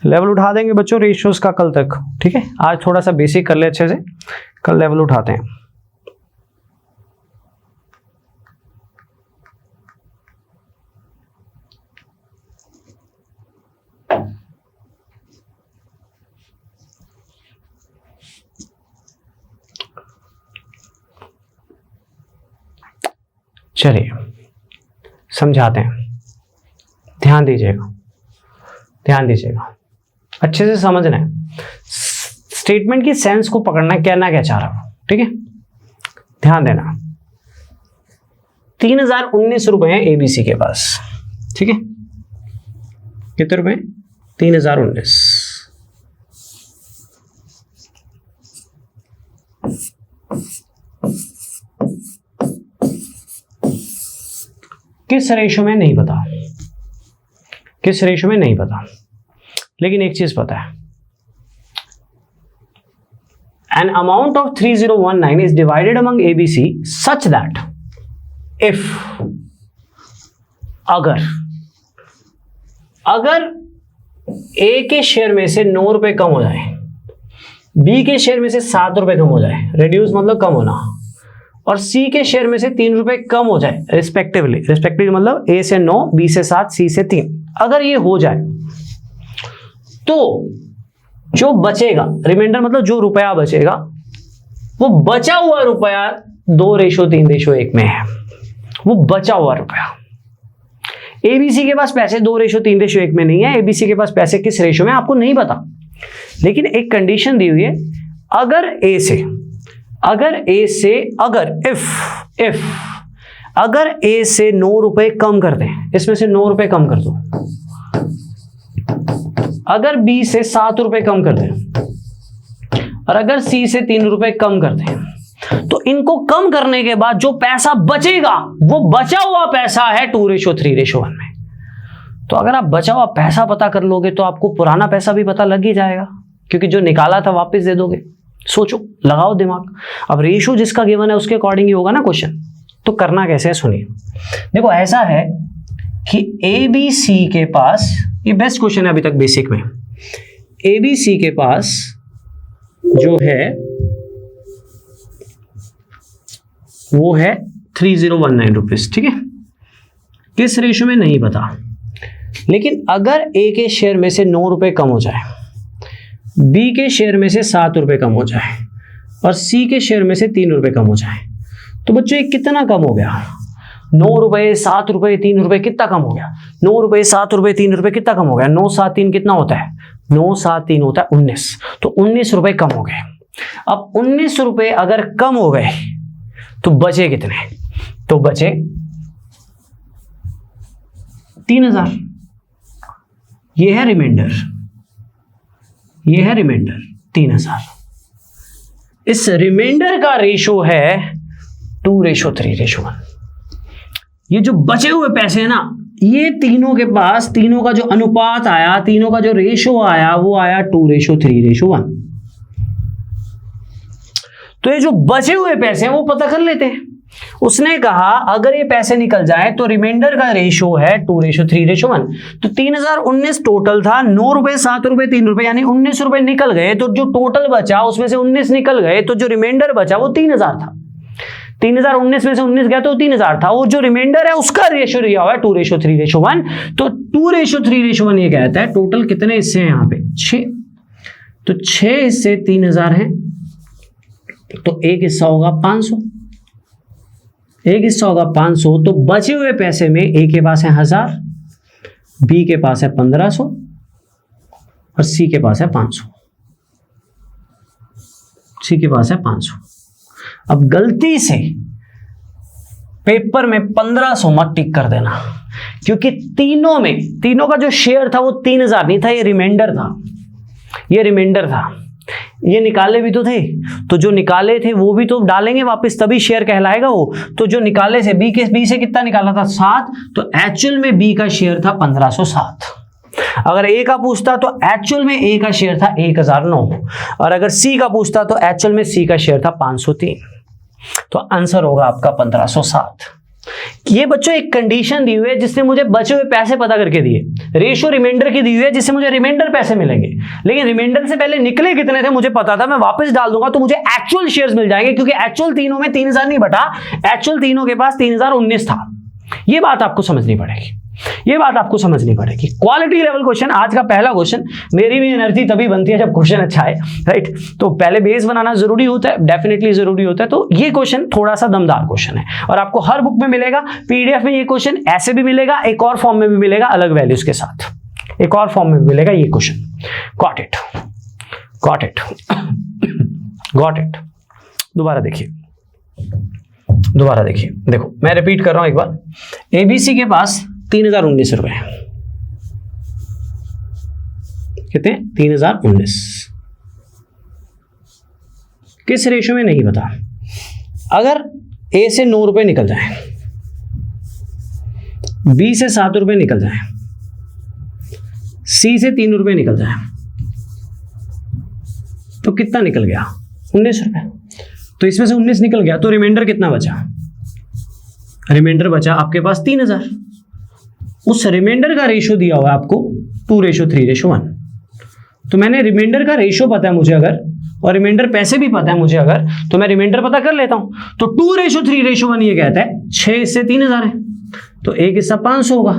लेवल उठा देंगे बच्चों रेशियोज का कल तक। ठीक है, आज थोड़ा सा बेसिक कर ले अच्छे से, कल लेवल उठाते हैं। चलिए समझाते हैं, ध्यान दीजिएगा, ध्यान दीजिएगा, अच्छे से समझना है, स्टेटमेंट की सेंस को पकड़ना है, कहना क्या चाह रहा हूं, ठीक है, ध्यान देना। 3019 रुपए हैं एबीसी के पास, ठीक है, कितने रुपए? 3019। किस रेशो में नहीं पता, किस रेशो में नहीं पता, लेकिन एक चीज पता है, an amount of 3019 is divided among ABC such that if अगर A के शेयर में से 9 रुपए कम हो जाए, B के शेयर में से 7 रुपए कम हो जाए, रेड्यूस मतलब कम होना, और C के शेयर में से 3 रुपए कम हो जाए रिस्पेक्टिवली मतलब A से 9, B से 7, C से 3, अगर ये हो जाए तो जो बचेगा, रिमाइंडर मतलब जो रुपया बचेगा, वो बचा हुआ रुपया 2:3:1 में है, वो बचा हुआ रुपया। एबीसी के पास पैसे 2:3:1 में नहीं है, एबीसी के पास पैसे किस रेशो में आपको नहीं पता, लेकिन एक कंडीशन दी हुई है, अगर ए से 9 रुपए कम कर दें, इसमें से 9 रुपए कम कर दो, अगर बी से 7 रुपए कम कर दें, और अगर सी से 3 रुपए कम कर दें, तो इनको कम करने के बाद जो पैसा बचेगा वो बचा हुआ पैसा है 2:3:1 में। तो अगर आप बचा हुआ पैसा पता कर लोगे तो आपको पुराना पैसा भी पता लग ही जाएगा, क्योंकि जो निकाला था वापस दे दोगे। सोचो, लगाओ दिमाग। अब रेशो जिसका गिवन है उसके अकॉर्डिंग ही होगा ना क्वेश्चन। तो करना कैसे है सुनिए। देखो ऐसा है कि ए बी सी के पास, ये बेस्ट क्वेश्चन है अभी तक बेसिक में, ए बी सी के पास जो है वो है 3019 रुपीज, ठीक है। किस रेशो में नहीं पता, लेकिन अगर ए के शेयर में से 9 रुपए कम हो जाए, बी के शेयर में से 7 रुपए कम हो जाए, और सी के शेयर में से 3 रुपए कम हो जाए, तो बच्चों ये कितना कम हो गया? 9 रुपए, 7 रुपए, 3 रुपए, कितना कम हो गया? 9 रुपए, 7 रुपए, 3 रुपए, कितना कम हो गया? 9 7 3 कितना होता है? 9 7 3 होता है 19। तो 19 रुपए कम हो गए। अब 19 रुपए अगर कम हो गए तो बचे कितने? तो बचे 3000। ये है रिमाइंडर, ये है रिमाइंडर 3000। इस रिमाइंडर का रेशो है 2:3:1। ये जो बचे हुए पैसे हैं ना, ये तीनों के पास, तीनों का जो अनुपात आया, तीनों का जो रेशो आया, वो आया 2:3:1। तो ये जो बचे हुए पैसे हैं वो पता कर लेते हैं। उसने कहा अगर ये पैसे निकल जाए तो रिमाइंडर का रेशो है 2:3:1। तो 3019 टोटल था, 9 रुपए, 7 रुपए, 3 रुपए, यानी 19 रुपए निकल गए। तो जो टोटल बचा उसमें से 19 निकल गए, तो जो रिमाइंडर बचा वो 3000 था। 3019 में से 19 गया तो 3000 था। और जो रिमाइंडर है उसका रेशो दिया हुआ है 2:3:1। तो 2:3:1 ये कहता है टोटल कितने हिस्से हैं यहाँ पे? 6। तो 6 हिस्से 3000 हैं, तो एक हिस्सा होगा 500, एक हिस्सा होगा 500। तो बचे हुए पैसे में ए के पास है 1000, बी के पास है 1500 और सी के पास है 500। सी के पास है 500। अब गलती से पेपर में 1500 मत टिक कर देना, क्योंकि तीनों का जो शेयर था वो 3000 नहीं था, ये रिमाइंडर था। ये रिमाइंडर था, ये निकाले भी तो थे। तो जो निकाले थे वो भी तो डालेंगे वापस, तभी शेयर कहलाएगा वो। तो जो निकाले से बी से कितना निकाला था? 7। तो एक्चुअल में बी का शेयर था 1507। अगर ए का पूछता तो एक्चुअल में ए का शेयर था 1009, और अगर सी का पूछता तो एक्चुअल में सी का शेयर था 503। तो आंसर होगा आपका 1507। ये बच्चों एक कंडीशन दी हुई है जिसने मुझे बचे हुए पैसे पता करके दिए। रेशो रिमाइंडर की दी हुई है जिससे मुझे रिमाइंडर पैसे मिलेंगे, लेकिन रिमाइंडर से पहले निकले कितने थे मुझे पता था। मैं वापस डाल दूंगा तो मुझे एक्चुअल शेयर्स मिल जाएंगे, क्योंकि एक्चुअल तीनों में 3000 नहीं बटा, एक्चुअल तीनों के पास 3019 था। ये बात आपको समझनी पड़ेगी। ये बात आपको समझनी पड़ेगी। क्वालिटी लेवल क्वेश्चन, आज का पहला क्वेश्चन, मेरी भी एनर्जी तभी बनती है जब क्वेश्चन अच्छा है, राइट। तो पहले बेस बनाना जरूरी होता है, डेफिनेटली जरूरी होता है। तो ये क्वेश्चन थोड़ा सा दमदार क्वेश्चन है और आपको हर बुक में मिलेगा, पीडीएफ में ये क्वेश्चन ऐसे भी मिलेगा, एक और फॉर्म में भी मिलेगा अलग वैल्यूज के साथ, एक और फॉर्म में भी मिलेगा ये question. Got it, got it, got it. दोबारा देखिए, दोबारा देखिए, देखो मैं रिपीट कर रहा हूं एक बार। एबीसी के पास 3019 रुपए, कितने? 3019। किस रेशो में नहीं पता। अगर ए से 9 रुपए निकल जाए, बी से 7 रुपए निकल जाए, सी से 3 रुपए निकल जाए, तो कितना निकल गया? 19 रुपए। तो इसमें से 19 निकल गया तो रिमाइंडर कितना बचा? रिमाइंडर बचा आपके पास 3000। उस रिमाइंडर का रेशो दिया हुआ है आपको 2:3:1। तो मैंने रिमाइंडर का रेशो पता है मुझे अगर, और रिमाइंडर पैसे भी पता है मुझे अगर, तो मैं रिमाइंडर पता कर लेता हूं। तो 2:3:1 ये कहता है 6 से 3000 है, तो एक हिस्सा 500 होगा,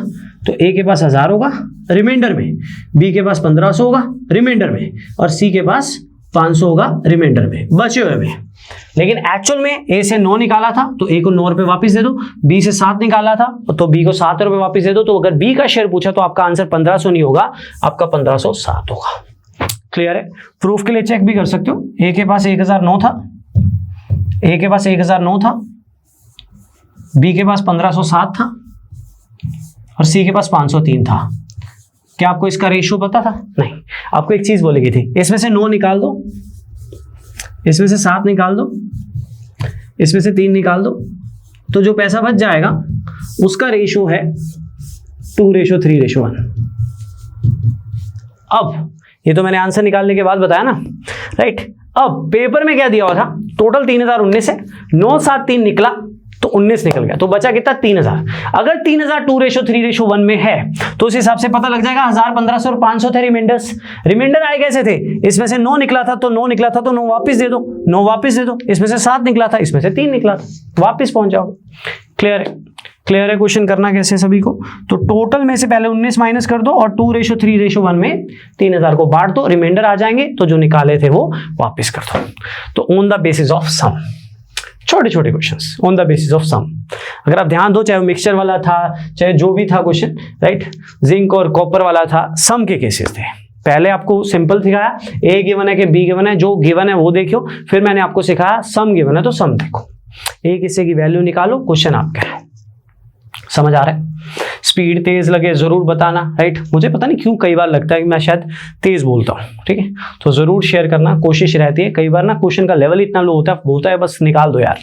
तो ए के पास 1000 होगा रिमाइंडर में, बी के पास 1500 होगा रिमाइंडर में, और सी के पास 500 होगा रिमाइंडर में, बचे हुए में। लेकिन एक्चुअल में ए से 9 निकाला था तो ए को 9 रुपए वापस दे दो, बी से 7 निकाला था तो बी को 7 रुपए वापस दे दो। तो अगर बी का शेयर पूछा तो आपका आंसर 1500 नहीं होगा, आपका 1507 होगा। क्लियर है? प्रूफ के लिए चेक भी कर सकते हो। ए के पास 1009 था, ए के पास 1009 था, बी के पास 1507 था और सी के पास 503 था। क्या आपको इसका रेशियो पता था? नहीं। आपको एक चीज बोलेगी थी, इसमें से 9 निकाल दो, इसमें से 7 निकाल दो, इसमें से 3 निकाल दो, तो जो पैसा बच जाएगा उसका रेशियो है 2:3:1। अब ये तो मैंने आंसर निकालने के बाद बताया ना, राइट। अब पेपर में क्या दिया हुआ था? टोटल 3019 है, 9 7 3 निकला तो 19 निकल गया, तो बचा कितना? 3000। अगर 3000 2:3:1 में है तो उस हिसाब से पता लग जाएगा 1000, 1500 और 500 थे रिमाइंडर्स। रिमाइंडर आए कैसे थे? इसमें से 9 निकला था तो 9 निकला था तो 9 वापस दे दो, 9 वापस दे दो। इसमें से 7 निकला था, इसमें से 3 निकला था, वापस पहुंच जाओ। क्लियर है? क्लियर है? क्वेश्चन करना कैसे सभी को? तो टोटल में से पहले 19 माइनस कर दो और 2:3:1 में 3000 को बांट दो, रिमाइंडर आ जाएंगे, तो जो निकाले थे वो वापस कर दो। तो on the basis of sum, छोटे छोटे questions on the basis of sum. अगर आप ध्यान दो, चाहे वो मिक्सचर वाला था, चाहे जो भी था क्वेश्चन, राइट, जिंक और कॉपर वाला था, सम के केसेस थे। पहले आपको सिंपल सिखाया, ए गिवन है कि बी गिवन है, जो गिवन है वो देखो, फिर मैंने आपको सिखाया सम गिवन है तो सम देखो, एक हिस्से की वैल्यू निकालो, क्वेश्चन आपका है। समझ आ रहा है? स्पीड तेज लगे जरूर बताना, राइट। मुझे पता नहीं क्यों कई बार लगता है कि मैं शायद तेज बोलता हूँ, ठीक है, तो जरूर शेयर करना, कोशिश रहती है। कई बार ना क्वेश्चन का लेवल इतना लो होता है बस निकाल दो यार।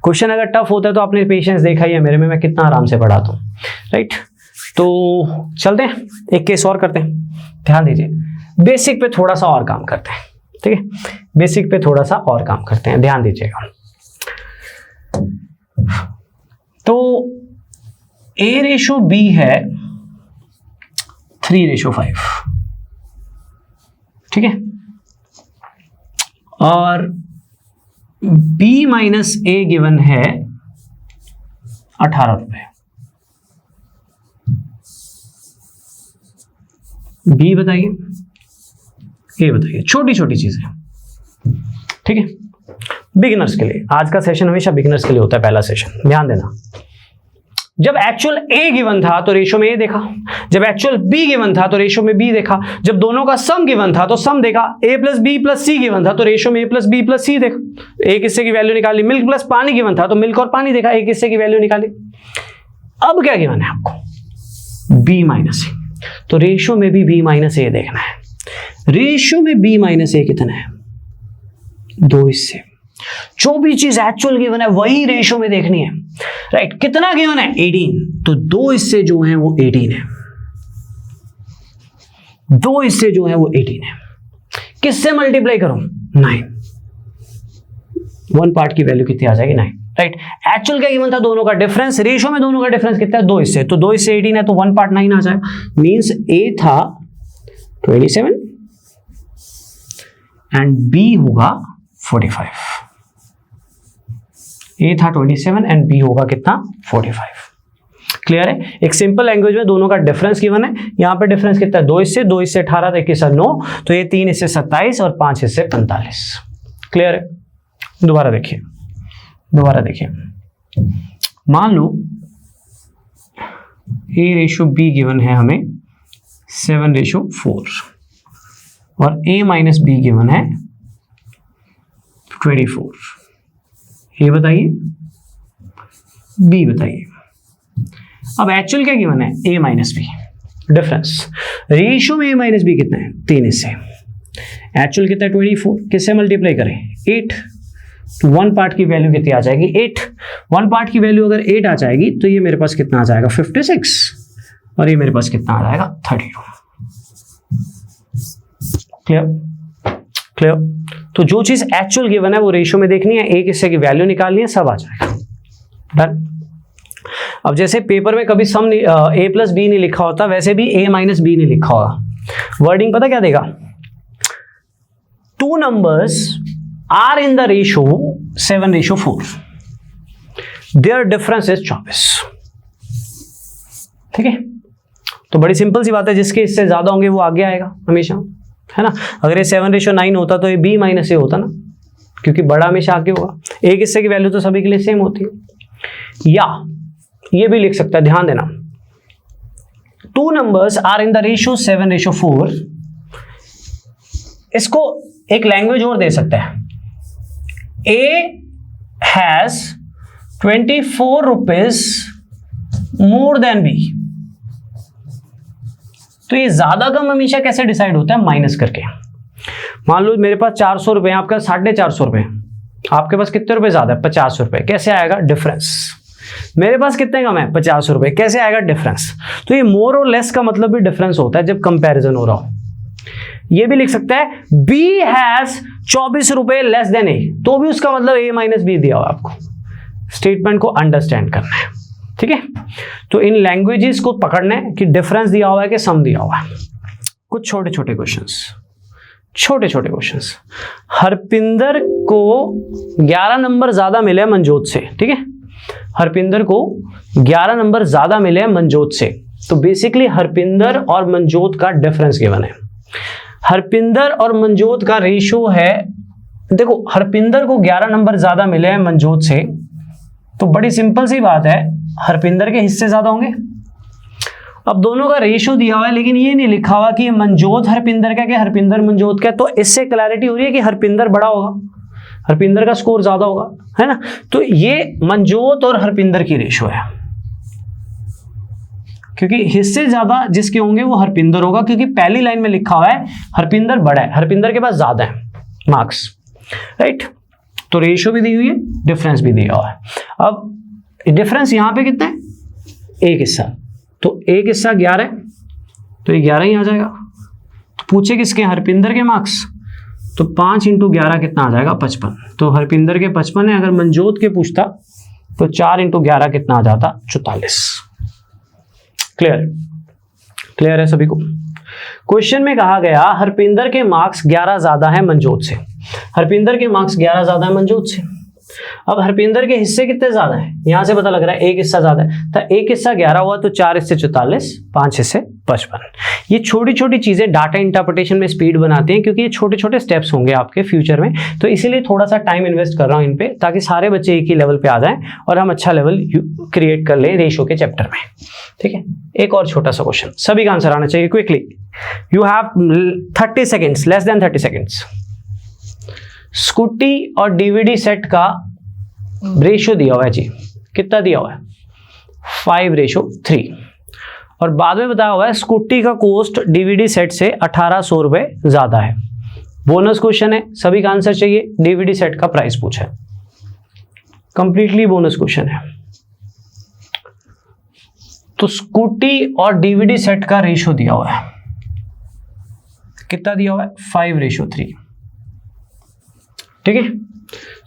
क्वेश्चन अगर टफ होता है तो आपने पेशेंस देखा ही है मेरे में, मैं कितना आराम से पढ़ाता हूँ, राइट। तो चलते हैं, एक केस और करते हैं। ध्यान दीजिए, बेसिक पे थोड़ा सा और काम करते हैं, ठीक है, बेसिक पे थोड़ा सा और काम करते हैं, ध्यान दीजिएगा। तो A/B है 3:5, ठीक है, और B-A गिवन है 18 रुपए। B बताइए, A बताइए, छोटी छोटी चीजें, ठीक है, बिगिनर्स के लिए। आज का सेशन हमेशा बिगिनर्स के लिए होता है, पहला सेशन, ध्यान देना। जब एक्चुअल A गिवन था तो रेशो में A देखा, जब एक्चुअल B गिवन था तो रेशो में B देखा, जब दोनों का सम गिवन था तो सम देखा, A + B + C गिवन था तो रेशो में A + B + C देखा, एक हिस्से की वैल्यू निकाली। मिल्क प्लस पानी गिवन था तो मिल्क और पानी देखा, एक हिस्से की वैल्यू निकाली। अब क्या गिवन है आपको? B - A, तो रेशो में भी B - A देखना है। रेशो में B - A कितना है? 2 हिस्से। जो भी चीज एक्चुअल गिवन है वही रेशो में देखनी है, राइट। कितना गिवन है? 18, तो 2 हिस्से जो हैं वो 18 है, 2 हिस्से जो हैं वो 18 है। किससे मल्टीप्लाई करूं? 9। 1 पार्ट की वैल्यू कितनी आ जाएगी? 9, राइट। एक्चुअल क्या गिवन था? दोनों का डिफरेंस, रेशो में दोनों का डिफरेंस कितना है? 2 हिस्से, तो 2 हिस्से 18 है तो 1 पार्ट 9 आ जाएगा। मींस A था 27 एंड B होगा 45। A था 27 एंड B होगा कितना? 45। क्लियर है? एक सिंपल लैंग्वेज में दोनों का डिफरेंस गिवन है। यहाँ पे डिफरेंस कितना है? 2 हिस्से, 2 हिस्से 18, तो 21 9, तो ये 3 हिस्से 27 और 5 हिस्से 45। क्लियर है? दोबारा देखिए, मान लो A/B गिवन है हमें 7/4 और A-B गिवन है 24। ये बताइए, B बताइए। अब एक्चुअल क्या गिवन है? A-B difference. रेशियो में A-B कितना है? 3 हिस्से। एक्चुअल कितना है? 24। किससे मल्टीप्लाई करें? 8। तो 1 पार्ट की वैल्यू कितनी आ जाएगी? 8। 1 पार्ट की वैल्यू अगर 8 आ जाएगी तो ये मेरे पास कितना आ जाएगा? 56। और ये मेरे पास कितना आ जाएगा? 32। क्लियर? तो जो चीज एक्चुअल गिवन है वो रेशियो में देखनी है, एक हिस्से की वैल्यू निकालनी है, सब आ जाएगा। डन। अब जैसे पेपर में कभी सम A+B नहीं लिखा होता, वैसे भी A-B नहीं लिखा होगा। वर्डिंग पता क्या देगा? 2 numbers are in the ratio 7/4. Their difference is 24. ठीक है? तो बड़ी सिंपल सी बात है, जिसके इससे ज्यादा होंगे वो आगे आएगा हमेशा, है ना? अगर ये 7/9 होता तो ये B-A होता ना, क्योंकि बड़ा हमेशा आगे होगा। एक हिस्से की वैल्यू तो सभी के लिए सेम होती है। या ये भी लिख सकता है, ध्यान देना, 2 numbers are in the ratio 7/4। इसको एक लैंग्वेज और दे सकते हैं, A has 24 rupees more than B। तो ये ज्यादा कम हमेशा कैसे डिसाइड होता है? माइनस करके। मान लो मेरे पास 400 रुपए, आपका 450 रुपए, आपके पास कितने रुपए ज्यादा है? 50 रुपए। कैसे आएगा? डिफरेंस। मेरे पास कितने कम है? 50 रुपए। कैसे आएगा? डिफरेंस। तो ये मोर और लेस का मतलब भी डिफरेंस होता है जब कंपैरिजन हो रहा हो। ये भी लिख सकता है B हैज 24 रुपए लेस देन A, तो भी उसका मतलब A-B दिया हुआ। आपको स्टेटमेंट को अंडरस्टैंड करना है, ठीक है? तो इन लैंग्वेजेस को पकड़ना है कि डिफरेंस दिया हुआ है कि सम दिया हुआ है। कुछ छोटे छोटे क्वेश्चंस। हरपिंदर को 11 नंबर ज्यादा मिले मनजोत से, ठीक है? हरपिंदर को 11 नंबर ज्यादा मिले मनजोत से। तो बेसिकली हरपिंदर और मनजोत का डिफरेंस गिवन है। हरपिंदर और मनजोत का रेशियो है, देखो हरपिंदर को 11 नंबर ज्यादा मिले हैं मनजोत से, तो बड़ी सिंपल सी बात है, हरपिंदर के हिस्से ज्यादा होंगे। अब दोनों का रेशियो दिया हुआ है, लेकिन ये नहीं लिखा हुआ कि मनजोत हरपिंदर का, हरपिंदर मनजोत का। तो इससे क्लैरिटी हो रही है कि हरपिंदर बड़ा होगा, हरपिंदर का स्कोर ज्यादा होगा, है ना? तो ये मनजोत और हरपिंदर की रेशियो है, क्योंकि हिस्से ज्यादा जिसके होंगे वो हरपिंदर होगा, क्योंकि पहली लाइन में लिखा हुआ है हरपिंदर बड़ा है, हरपिंदर के पास ज्यादा है मार्क्स, राइट? तो रेशियो भी दी हुई है, डिफरेंस भी दिया हुआ है। अब डिफरेंस यहां पे कितना है? एक हिस्सा। तो एक हिस्सा 11 है, तो ये 11 ही आ जाएगा। तो पूछे किसके? हरपिंदर के मार्क्स। तो 5 × 11 कितना आ जाएगा? 55। तो हरपिंदर के 55 है। अगर मनजोत के पूछता तो 4 × 11 कितना आ जाता? 44। क्लियर है सभी को? क्वेश्चन में कहा गया हरपिंदर के मार्क्स 11 ज्यादा है मनजोत से। हरपिंदर के मार्क्स 11 ज्यादा है मनजोत से। अब हरपिंदर के हिस्से कितने ज्यादा है? यहां से पता लग रहा है एक हिस्सा ज्यादा है, तो एक हिस्सा 11 हुआ, तो 4 हिस्से 44, 5 हिस्से 55। ये छोटी छोटी चीजें डाटा इंटरप्रिटेशन में स्पीड बनाते हैं, क्योंकि ये छोटे छोटे स्टेप्स होंगे आपके फ्यूचर में। तो इसीलिए थोड़ा सा टाइम इन्वेस्ट कर रहा हूं इन पे, ताकि सारे बच्चे एक ही लेवल पे आ जाएं और हम अच्छा लेवल क्रिएट कर ले रेशियो के चैप्टर में, ठीक है? एक और छोटा सा क्वेश्चन, सभी का आंसर आना चाहिए quickly. You have 30 seconds, less than 30 seconds. Scooty और डीवीडी सेट का रेशियो दिया हुआ है जी, कितना दिया हुआ है? 5/3। और बाद में बताया हुआ है स्कूटी का कॉस्ट डीवीडी सेट से 1800 रुपए ज्यादा है। बोनस क्वेश्चन है, सभी का आंसर चाहिए। डीवीडी सेट का प्राइस पूछा है, कंप्लीटली बोनस क्वेश्चन है। तो स्कूटी और डीवीडी सेट का रेशियो दिया हुआ है, कितना दिया हुआ है? 5/3, ठीक है?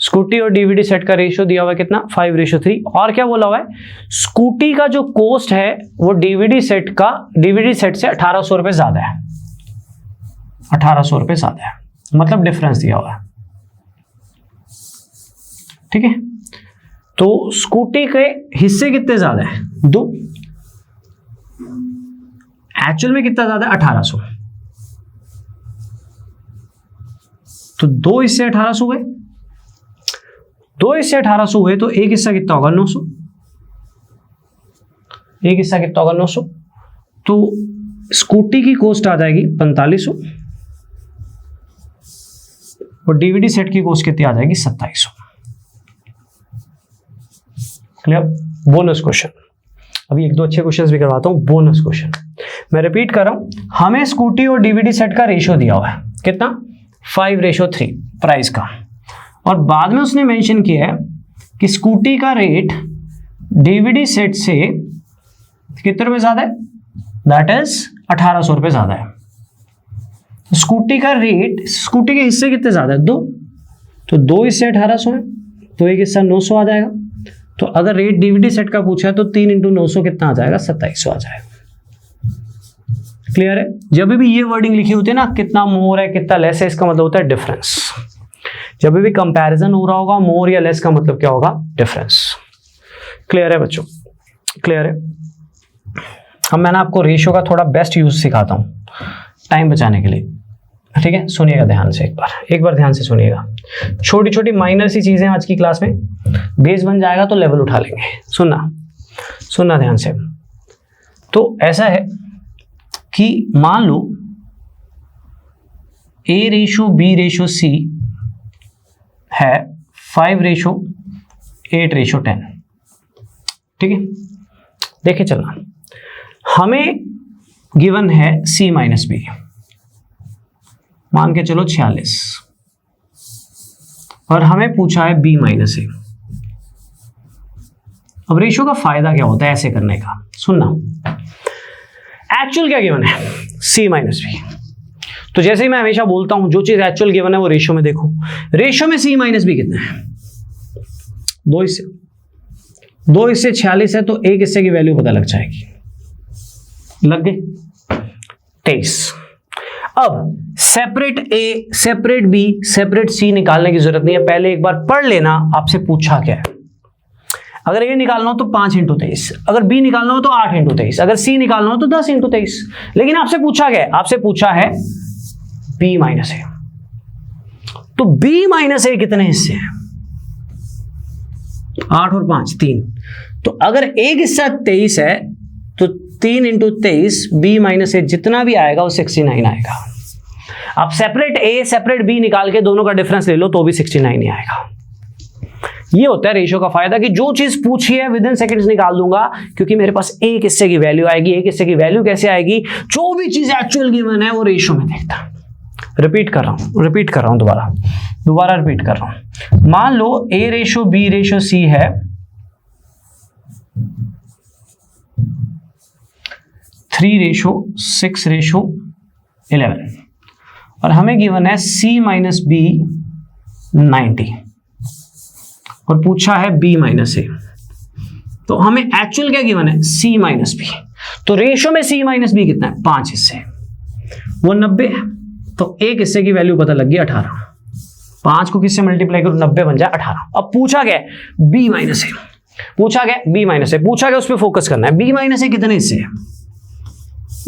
स्कूटी और डीवीडी सेट का रेशियो दिया हुआ है कितना? 5/3। और क्या बोला हुआ है? स्कूटी का जो कॉस्ट है वो डीवीडी सेट से 1800 रुपए ज्यादा है, 1800 रुपए ज्यादा है, मतलब डिफरेंस दिया हुआ है, ठीक है? तो स्कूटी के हिस्से कितने ज्यादा है? 2, एक्चुअल में कितना ज्यादा है 1800, तो 2 हिस्से 1800 हुए, 2 हिस्से 1800 हुए तो एक हिस्सा कितना होगा 900, एक हिस्सा कितना होगा 900, तो स्कूटी की कॉस्ट आ जाएगी 4500 और डीवीडी सेट की कॉस्ट कितनी आ जाएगी 2700। क्लियर? बोनस क्वेश्चन, अभी एक दो अच्छे क्वेश्चंस भी करवाता हूं। बोनस क्वेश्चन मैं रिपीट कर रहा हूं, हमें स्कूटी और डीवीडी सेट का रेशियो दिया हुआ है, कितना 5:3 प्राइस का, और बाद में उसने मेंशन किया है कि स्कूटी का रेट डीवीडी सेट से कितने रुपए ज्यादा है, दैट इज 1800 रुपए ज्यादा है। स्कूटी का रेट, स्कूटी के हिस्से कितने ज्यादा है 2, तो 2 हिस्से 1800 है तो एक हिस्सा 900 आ जाएगा। तो अगर रेट डीवीडी सेट का पूछा है तो 3 × 900 कितना आ जाएगा 2700 आ जाएगा। क्लियर है? जब भी ये वर्डिंग लिखी होती है ना, कितना मोर है कितना लेस है, इसका मतलब होता है डिफरेंस। जब भी कंपैरिजन हो रहा होगा मोर या लेस का मतलब क्या होगा, डिफरेंस। क्लियर है बच्चों? क्लियर है? अब मैं ना आपको रेशियो का थोड़ा बेस्ट यूज सिखाता हूं टाइम बचाने के लिए, ठीक है? सुनिएगा ध्यान से, एक बार ध्यान से सुनिएगा। छोटी छोटी माइनर सी चीजें आज की क्लास में, बेस बन जाएगा तो लेवल उठा लेंगे। सुनना ध्यान से। तो ऐसा है कि मान लो A/B/C है 5:8:10, ठीक है? देखिए चलना, हमें गिवन है C माइनस B, मान के चलो 46, और हमें पूछा है B माइनस A। अब रेशियो का फायदा क्या होता है ऐसे करने का, सुनना। एक्चुअल क्या गिवन है, C माइनस B। तो जैसे ही मैं हमेशा बोलता हूं, जो चीज एक्चुअल गिवन है वो रेशियो में देखो। रेशियो में C माइनस B कितना है, 2 हिस्से, 2 हिस्से 46 है तो एक हिस्से की वैल्यू पता लग जाएगी, लग गई 23। अब separate A, separate B, separate C निकालने की जरूरत नहीं है, पहले एक बार पढ़ लेना आपसे पूछा क्या है। अगर A निकालना हो तो 5 × 23, अगर B निकालना हो तो 8 × 23, अगर C निकालना हो तो 10 × 23। लेकिन आपसे पूछा क्या है, आपसे पूछा है B माइनस A। तो B माइनस A कितने हिस्से हैं, 8 और 5 3। तो अगर एक हिस्सा 23 है तो 3 × 23 B माइनस A जितना भी आएगा वो 69 आएगा। आप सेपरेट A सेपरेट B निकाल के दोनों का डिफरेंस ले लो तो भी 69 ही आएगा। ये होता है रेशियो का फायदा कि जो चीज पूछी है विद इन सेकंड्स निकाल दूंगा, क्योंकि मेरे पास एक हिस्से की वैल्यू आएगी। एक हिस्से की वैल्यू कैसे आएगी, जो भी चीज एक्चुअल गिवन है वो रेशियो में देखता। रिपीट कर रहा हूं दोबारा रिपीट कर रहा हूं। मान लो A/B/C है 3:6:11 और हमें गिवन है C माइनस B 90 और पूछा है B माइनस A। तो हमें एक्चुअल क्या गिवन है, C माइनस B। तो रेशियो में C माइनस B कितना है, 5 हिस्से, वो 90 है, तो एक हिस्से की वैल्यू पता लग गई 18। 5 को किससे मल्टीप्लाई करो, 90 बन जाए 18। अब पूछा गया B माइनस A, पूछा गया B माइनस A, पूछा गया उस पर फोकस करना है। B माइनस A कितने हिस्से है,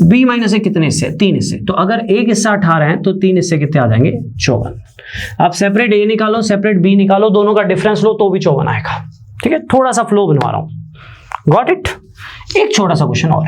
B माइनस A कितने हिस्से, 3 हिस्से। तो अगर एक हिस्सा 18 है तो 3 हिस्से कितने आ जाएंगे, 54। आप सेपरेट A निकालो सेपरेट B निकालो, दोनों का डिफरेंस लो तो भी 54 आएगा। ठीक है, थोड़ा सा फ्लो बनवा रहा हूं, गॉट इट। एक छोटा सा क्वेश्चन और,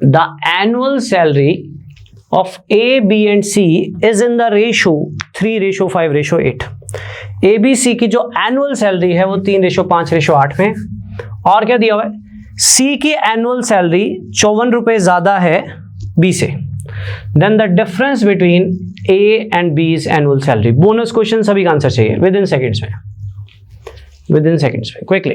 The annual salary of A, B and C is in the ratio 3:5:8। A, B, C की जो एनुअल सैलरी है वो 3:5:8 में। और क्या दिया हुआ है, C की एनुअल सैलरी 54 रुपए ज्यादा है B से। Then the difference between A and B's annual salary. Bonus question, सभी का आंसर चाहिए विद इन सेकेंड्स में, क्विकली।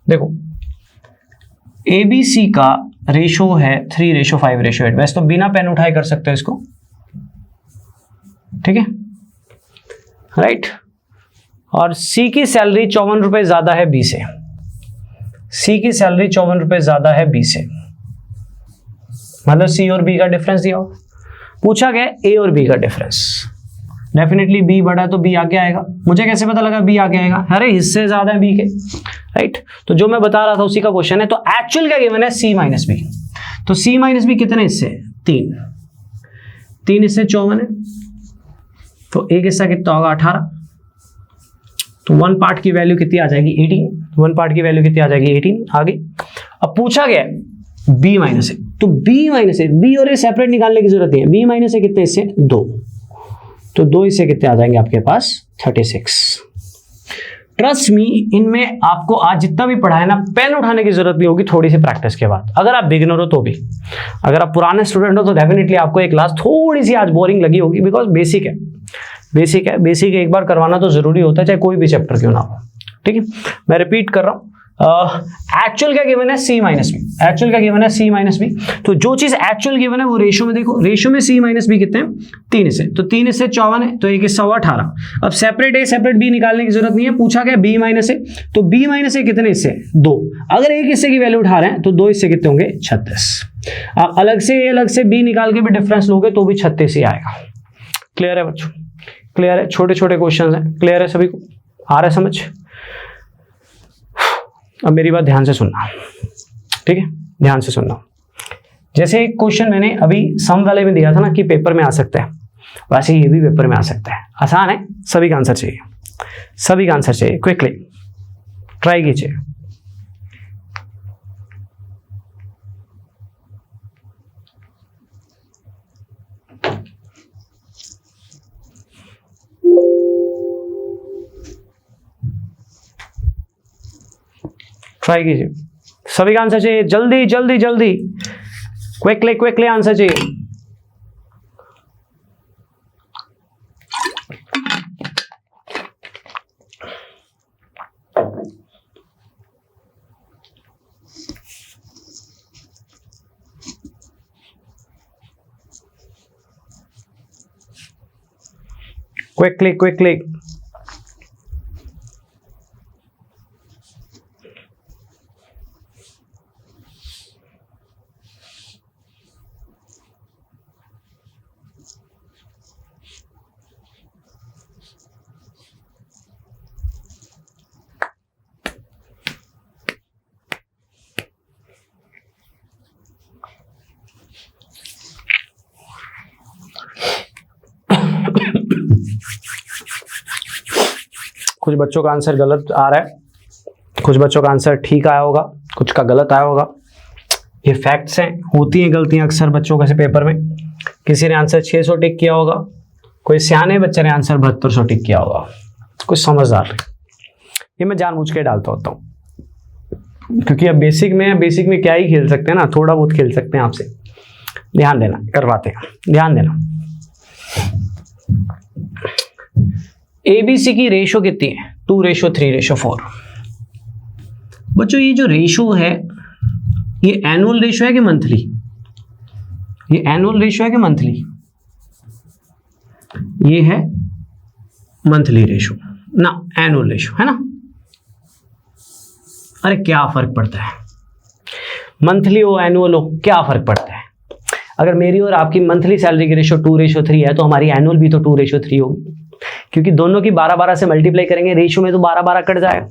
देखो ABC का रेशो है 3:5:8। वैसे तो बिना पेन उठाए कर सकते हो इसको, ठीक है, राइट। और C की सैलरी 54 रुपए ज्यादा है B से। C की सैलरी 54 रुपए ज्यादा है B से, मतलब C और B का डिफरेंस दिया हो। पूछा गया A और B का डिफरेंस, डेफिनेटली B बड़ा है तो B आगे आएगा। मुझे कैसे पता लगा B आगे आएगा? अरे हिस्से ज्यादा है B के, राइट। तो जो मैं बता रहा था उसी का क्वेश्चन है। तो एक्चुअल क्या गिवन है? C minus B। तो C माइनस B कितने हिस्से? 3 हिस्से 54 है, तो एक हिस्सा कितना होगा? 18। तो 1 पार्ट की वैल्यू कितनी आ जाएगी? 18। 1 पार्ट की वैल्यू कितनी आ जाएगी? 18। आगे अब पूछा गया B माइनस ए, तो B माइनस ए, B और ए सेपरेट निकालने की जरूरत नहीं है। B माइनस ए कितने हिस्से? 2। तो 2 हिस्से कितने आ जाएंगे आपके पास? 36। ट्रस्ट मी, इनमें आपको आज जितना भी पढ़ा है ना, पेन उठाने की जरूरत नहीं होगी थोड़ी सी प्रैक्टिस के बाद। अगर आप बिगिनर हो तो भी, अगर आप पुराने स्टूडेंट हो तो डेफिनेटली आपको एक क्लास थोड़ी सी आज बोरिंग लगी होगी, बिकॉज बेसिक है, बेसिक एक बार करवाना तो जरूरी होता है, चाहे कोई भी चैप्टर क्यों ना हो, ठीक है। मैं रिपीट कर रहा हूँ, एक्चुअल क्या गिवन है? C minus b. एक्चुअल क्या गिवन है? C minus b. तो जो चीज एक्चुअल गिवन है वो रेशो में देखो, रेशो में C माइनस बी कितने हैं? 3 हिस्से, तो 3 हिस्से 54 है, तो एक हिस्सा हुआ 18। अब सेपरेट A सेपरेट B निकालने की जरूरत नहीं है, पूछा गया B माइनस ए, तो B माइनस ए कितने हिस्से? 2। अगर एक हिस्से की वैल्यू उठा रहे हैं तो 2 हिस्से कितने होंगे? 36। आप अलग से B निकाल के भी डिफरेंस लोगे तो भी 36 ही आएगा। क्लियर है बच्चों? क्लियर है? छोटे छोटे क्वेश्चन है, क्लियर है? सभी को आ रहा है समझ? अब मेरी बात ध्यान से सुनना, ठीक है, ध्यान से सुनना। जैसे एक क्वेश्चन मैंने अभी सम वाले में दिया था ना कि पेपर में आ सकता है, वैसे ये भी पेपर में आ सकता है। आसान है, सभी का आंसर चाहिए, सभी का आंसर चाहिए, क्विकली ट्राई कीजिए। ट्राई कीजिए, सभी का आंसर चाहिए, जल्दी जल्दी जल्दी, क्विकली आंसर चाहिए। क्विकली कुछ बच्चों का आंसर गलत आ रहा है, कुछ बच्चों का आंसर ठीक आया होगा, कुछ का गलत आया होगा। ये फैक्ट्स हैं, होती हैं गलतियां अक्सर बच्चों के पेपर में। किसी ने आंसर 600 टिक किया होगा, कोई सियाने बच्चे ने आंसर 7200 टिक किया होगा, कुछ समझदार। ये मैं जानबूझ के डालता होता हूँ, क्योंकि अब बेसिक में क्या ही खेल सकते हैं ना, थोड़ा बहुत खेल सकते हैं आपसे। ध्यान देना, करवाते हैं, ध्यान देना। ABC की रेशो कितनी है? 2:3:4। बच्चों ये जो रेशो है ये एनुअल रेशो है कि मंथली? ये एनुअल रेशो है कि मंथली? ये है मंथली रेशो ना, एनुअल रेशो है ना। अरे क्या फर्क पड़ता है, मंथली हो एनुअल हो, क्या फर्क पड़ता है? अगर मेरी और आपकी मंथली सैलरी की रेशो 2:3 है तो हमारी एनुअल भी तो 2:3 होगी, क्योंकि दोनों की 12-12 से मल्टीप्लाई करेंगे, रेशो में तो 12-12 कट जाएगा।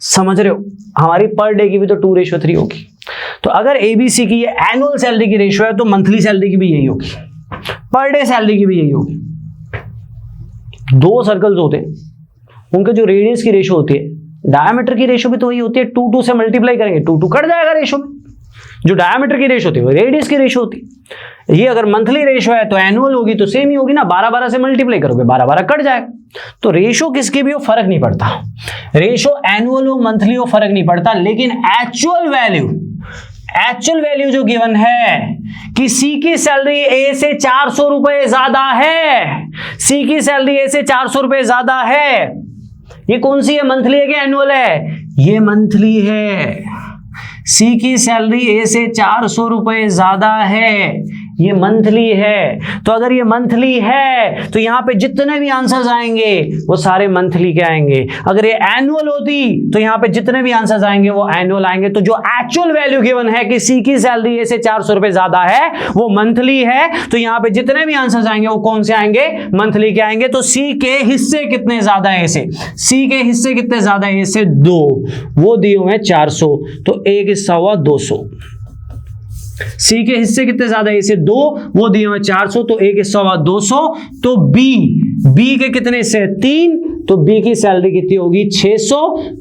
समझ रहे हो? हमारी पर डे की भी तो 2:3 होगी। तो अगर ABC की ये एनुअल सैलरी की रेशो है तो मंथली सैलरी की भी यही होगी, पर डे सैलरी की भी यही होगी। 2 सर्कल्स होते हैं, उनके जो रेडियस की रेशो होती है, डायमीटर की रेशो भी तो वही होती है। 2 से मल्टीप्लाई करेंगे, 2 कट जाएगा रेशो में। जो डायमीटर की रेशो होती है वो रेडियस की रेशो होती है। ये अगर मंथली रेशो है तो एनुअल होगी तो सेम ही होगी ना, 12-12 से मल्टीप्लाई करोगे 12-12 कट जाएगा। तो रेशो किसकी भी हो फर्क नहीं पड़ता, रेशो एनुअल हो मंथली हो फर्क नहीं पड़ता। लेकिन एक्चुअल वैल्यू जो गिवन है कि C की सैलरी A से 400 रुपए ज्यादा है, C की सैलरी A से 400 रुपए ज्यादा है, ये कौन सी है? मंथली है कि एनुअल है? ये मंथली है, सी की सैलरी ए से 400 रुपए ज्यादा है, ये मंथली है। तो अगर ये मंथली है तो यहां पे जितने भी आंसर्स आएंगे वो सारे मंथली के आएंगे। अगर ये एनुअल होती तो यहां पे जितने भी आंसर्स आएंगे वो एनुअल आएंगे। तो जो एक्चुअल वैल्यू गिवन है कि सी की सैलरी ए से 400 रुपए ज्यादा है वो मंथली है, तो यहां पे जितने भी आंसर्स आएंगे वो कौन से आएंगे? मंथली के आएंगे। तो सी के हिस्से कितने ज्यादा है ए से? सी के हिस्से कितने ज्यादा है ए से? 2, वो दिए हुए हैं 400, तो एक हिस्सा हुआ 200। सी के हिस्से कितने ज्यादा है इसे? 2, वो दिए हुए 400, तो एक हिस्सा हुआ 200। तो बी के कितने हिस्से? 3, तो बी की सैलरी कितनी होगी? 600।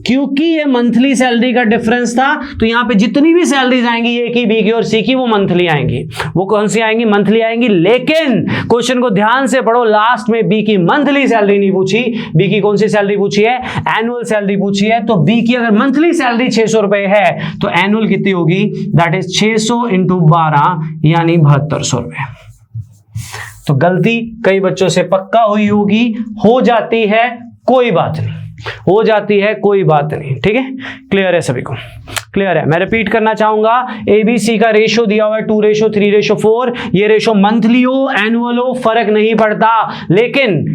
क्योंकि ये मंथली सैलरी का डिफरेंस था तो यहां पे जितनी भी सैलरीज आएंगी ए की, बी की और सी की, वो मंथली आएंगी। वो कौन सी आएंगी? मंथली आएंगी। लेकिन क्वेश्चन को ध्यान से पढ़ो, लास्ट में बी की मंथली सैलरी नहीं पूछी, बी की कौन सी सैलरी पूछी है? एनुअल सैलरी पूछी है। तो बी की अगर मंथली सैलरी 600 रुपए है तो एनुअल कितनी होगी? दैट इज 600 इंटू 12 यानी 7200 रुपए। तो गलती कई बच्चों से पक्का हुई होगी, हो जाती है कोई बात नहीं, हो जाती है कोई बात नहीं। ठीक है, क्लियर है सभी को? क्लियर है? मैं रिपीट करना चाहूंगा, एबीसी का रेशो दिया हुआ है 2:3:4। ये रेशो मंथली हो एनुअल हो फर्क नहीं पड़ता, लेकिन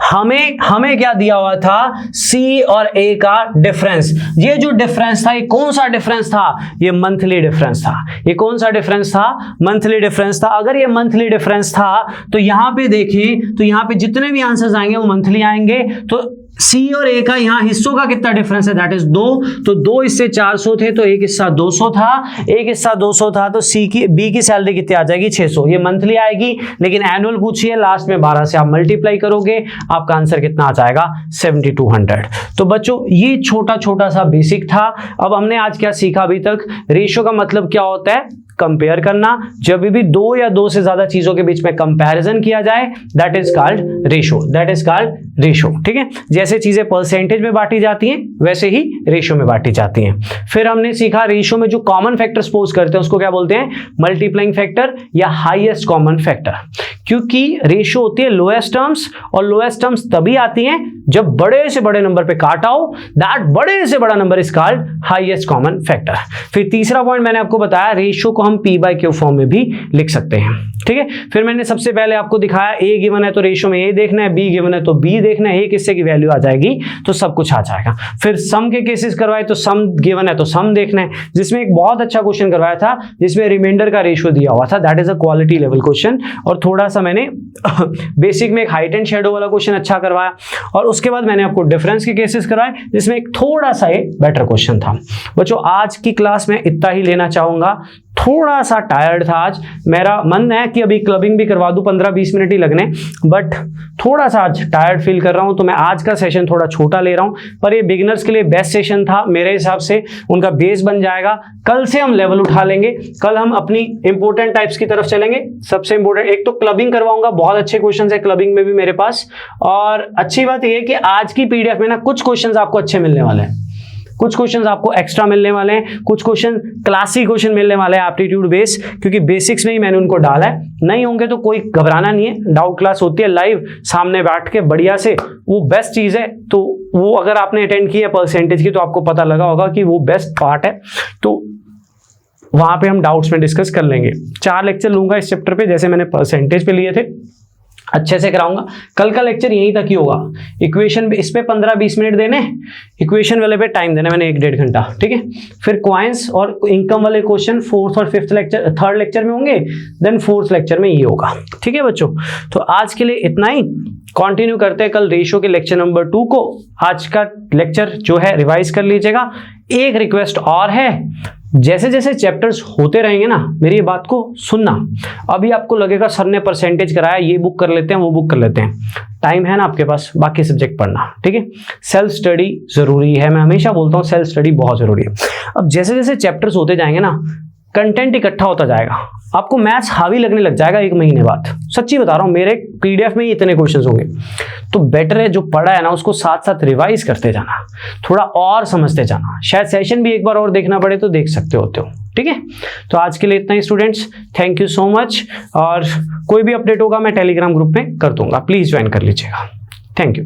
हमें क्या दिया हुआ था? सी और ए का डिफरेंस। ये जो डिफरेंस था ये कौन सा डिफरेंस था? ये मंथली डिफरेंस था। ये कौन सा डिफरेंस था? मंथली डिफरेंस था। अगर ये मंथली डिफरेंस था तो यहां पे देखें तो यहां पे जितने भी आंसर्स आएंगे वो मंथली आएंगे। तो सी और ए का यहां हिस्सों का कितना डिफरेंस है? That is 2। तो 2 हिस्से 400 थे तो एक हिस्सा 200 था, एक हिस्सा 200 था तो बी की सैलरी कितनी आ जाएगी? 600। ये मंथली आएगी, लेकिन एनुअल पूछी है, लास्ट में 12 से आप मल्टीप्लाई करोगे, आपका आंसर कितना आ जाएगा? 7200। तो बच्चों ये छोटा छोटा सा बेसिक था। अब हमने आज क्या सीखा अभी तक? रेशियो का मतलब क्या होता है? कंपेयर करना। जब भी 2 या 2 से ज्यादा चीजों के बीच में कंपैरिजन किया जाए that is called ratio, that is called ratio. ठीक है, जैसे चीजें परसेंटेज में बांटी जाती हैं वैसे ही रेशो में बांटी जाती हैं। फिर हमने सीखा रेशो में जो कॉमन फैक्टर सपोज करते हैं उसको क्या बोलते हैं? मल्टीप्लाइंग फैक्टर या हाईएस्ट कॉमन फैक्टर। क्योंकि रेशो होती है लोएस्ट टर्म्स, और लोएस्ट टर्म्स तभी आती हैं जब बड़े से बड़े नंबर पे काटा हो, दैट बड़े से बड़ा number is called highest common factor. फिर तीसरा पॉइंट मैंने आपको बताया, रेशो को हम P/Q फॉर्म में भी लिख सकते हैं। ठीक है, फिर मैंने सबसे पहले आपको दिखाया ए गिवन है तो रेशो में ए देखना है, बी गिवन है तो बी देखना है, एक हिस्से की वैल्यू आ जाएगी तो सब कुछ आ जाएगा। फिर सम के केसेस करवाए तो सम गिवन है तो सम देखना है, जिसमें एक बहुत अच्छा क्वेश्चन करवाया था जिसमें रिमाइंडर का रेशियो दिया हुआ था, that is a quality level question. और थोड़ा सा मैंने बेसिक में एक हाइट एंड शेडो वाला क्वेश्चन अच्छा करवाया, और उसके बाद मैंने आपको डिफरेंस के केसेस करवाए जिसमें एक थोड़ा सा एक बेटर क्वेश्चन था। बच्चों आज की क्लास में इतना ही लेना चाहूंगा, थोड़ा सा टायर्ड था आज, मेरा मन है कि अभी क्लबिंग भी करवा दूं, 15-20 मिनट ही लगने, बट थोड़ा सा आज टायर्ड फील कर रहा हूं तो मैं आज का सेशन थोड़ा छोटा ले रहा हूं। पर ये बिगिनर्स के लिए बेस्ट सेशन था मेरे हिसाब से, उनका बेस बन जाएगा। कल से हम लेवल उठा लेंगे, कल हम अपनी इंपॉर्टेंट टाइप्स की तरफ चलेंगे। सबसे इंपॉर्टेंट एक तो क्लबिंग करवाऊंगा, बहुत अच्छे क्वेश्चन है क्लबिंग में भी मेरे पास। और अच्छी बात यह है कि आज की पीडीएफ में ना कुछ क्वेश्चन आपको अच्छे मिलने वाले हैं, कुछ क्वेश्चंस आपको एक्स्ट्रा मिलने वाले हैं, कुछ क्वेश्चन क्लासिक क्वेश्चन मिलने वाले हैं एप्टीट्यूड बेस, क्योंकि बेसिक्स में ही मैंने उनको डाला है। नहीं होंगे तो कोई घबराना नहीं है, डाउट क्लास होती है लाइव सामने बैठ के बढ़िया से, वो बेस्ट चीज़ है। तो वो अगर आपने अटेंड की है परसेंटेज की तो आपको पता लगा होगा कि वो बेस्ट पार्ट है, तो वहाँ पे हम डाउट्स में डिस्कस कर लेंगे। 4 लेक्चर लूंगा इस चैप्टर पे, जैसे मैंने परसेंटेज पे लिए थे, अच्छे से कराऊंगा। कल का लेक्चर यहीं तक ही होगा। इक्वेशन इस पे 15-20 मिनट देने, इक्वेशन वाले पे टाइम देना मैंने 1-1.5 घंटा, ठीक है। फिर क्वाइंस और इनकम वाले क्वेश्चन 4th और 5th लेक्चर, 3rd लेक्चर में होंगे, देन 4th लेक्चर में ये होगा, ठीक है बच्चों। तो आज के लिए इतना ही, कंटिन्यू करते हैं कल रेशियो के लेक्चर नंबर 2 को। आज का लेक्चर जो है रिवाइज कर लीजिएगा। एक रिक्वेस्ट और है, जैसे जैसे चैप्टर्स होते रहेंगे ना, मेरी बात को सुनना। अभी आपको लगेगा सर ने परसेंटेज कराया, ये बुक कर लेते हैं, वो बुक कर लेते हैं, टाइम है ना आपके पास बाकी सब्जेक्ट पढ़ना, ठीक है। सेल्फ स्टडी जरूरी है, मैं हमेशा बोलता हूँ सेल्फ स्टडी बहुत जरूरी है। अब जैसे जैसे चैप्टर्स होते जाएंगे ना, कंटेंट इकट्ठा होता जाएगा, आपको मैथ्स हावी लगने लग जाएगा 1 महीने बाद। सच्ची बता रहा हूँ, मेरे पीडीएफ में ही इतने क्वेश्चंस होंगे। तो बेटर है जो पढ़ा है ना उसको साथ साथ रिवाइज करते जाना, थोड़ा और समझते जाना। शायद सेशन भी एक बार और देखना पड़े तो देख सकते होते हो, ठीक है। तो आज के लिए इतना ही students, thank you so much. और कोई भी अपडेट होगा मैं टेलीग्राम ग्रुप में कर दूंगा, प्लीज ज्वाइन कर लीजिएगा। Thank you.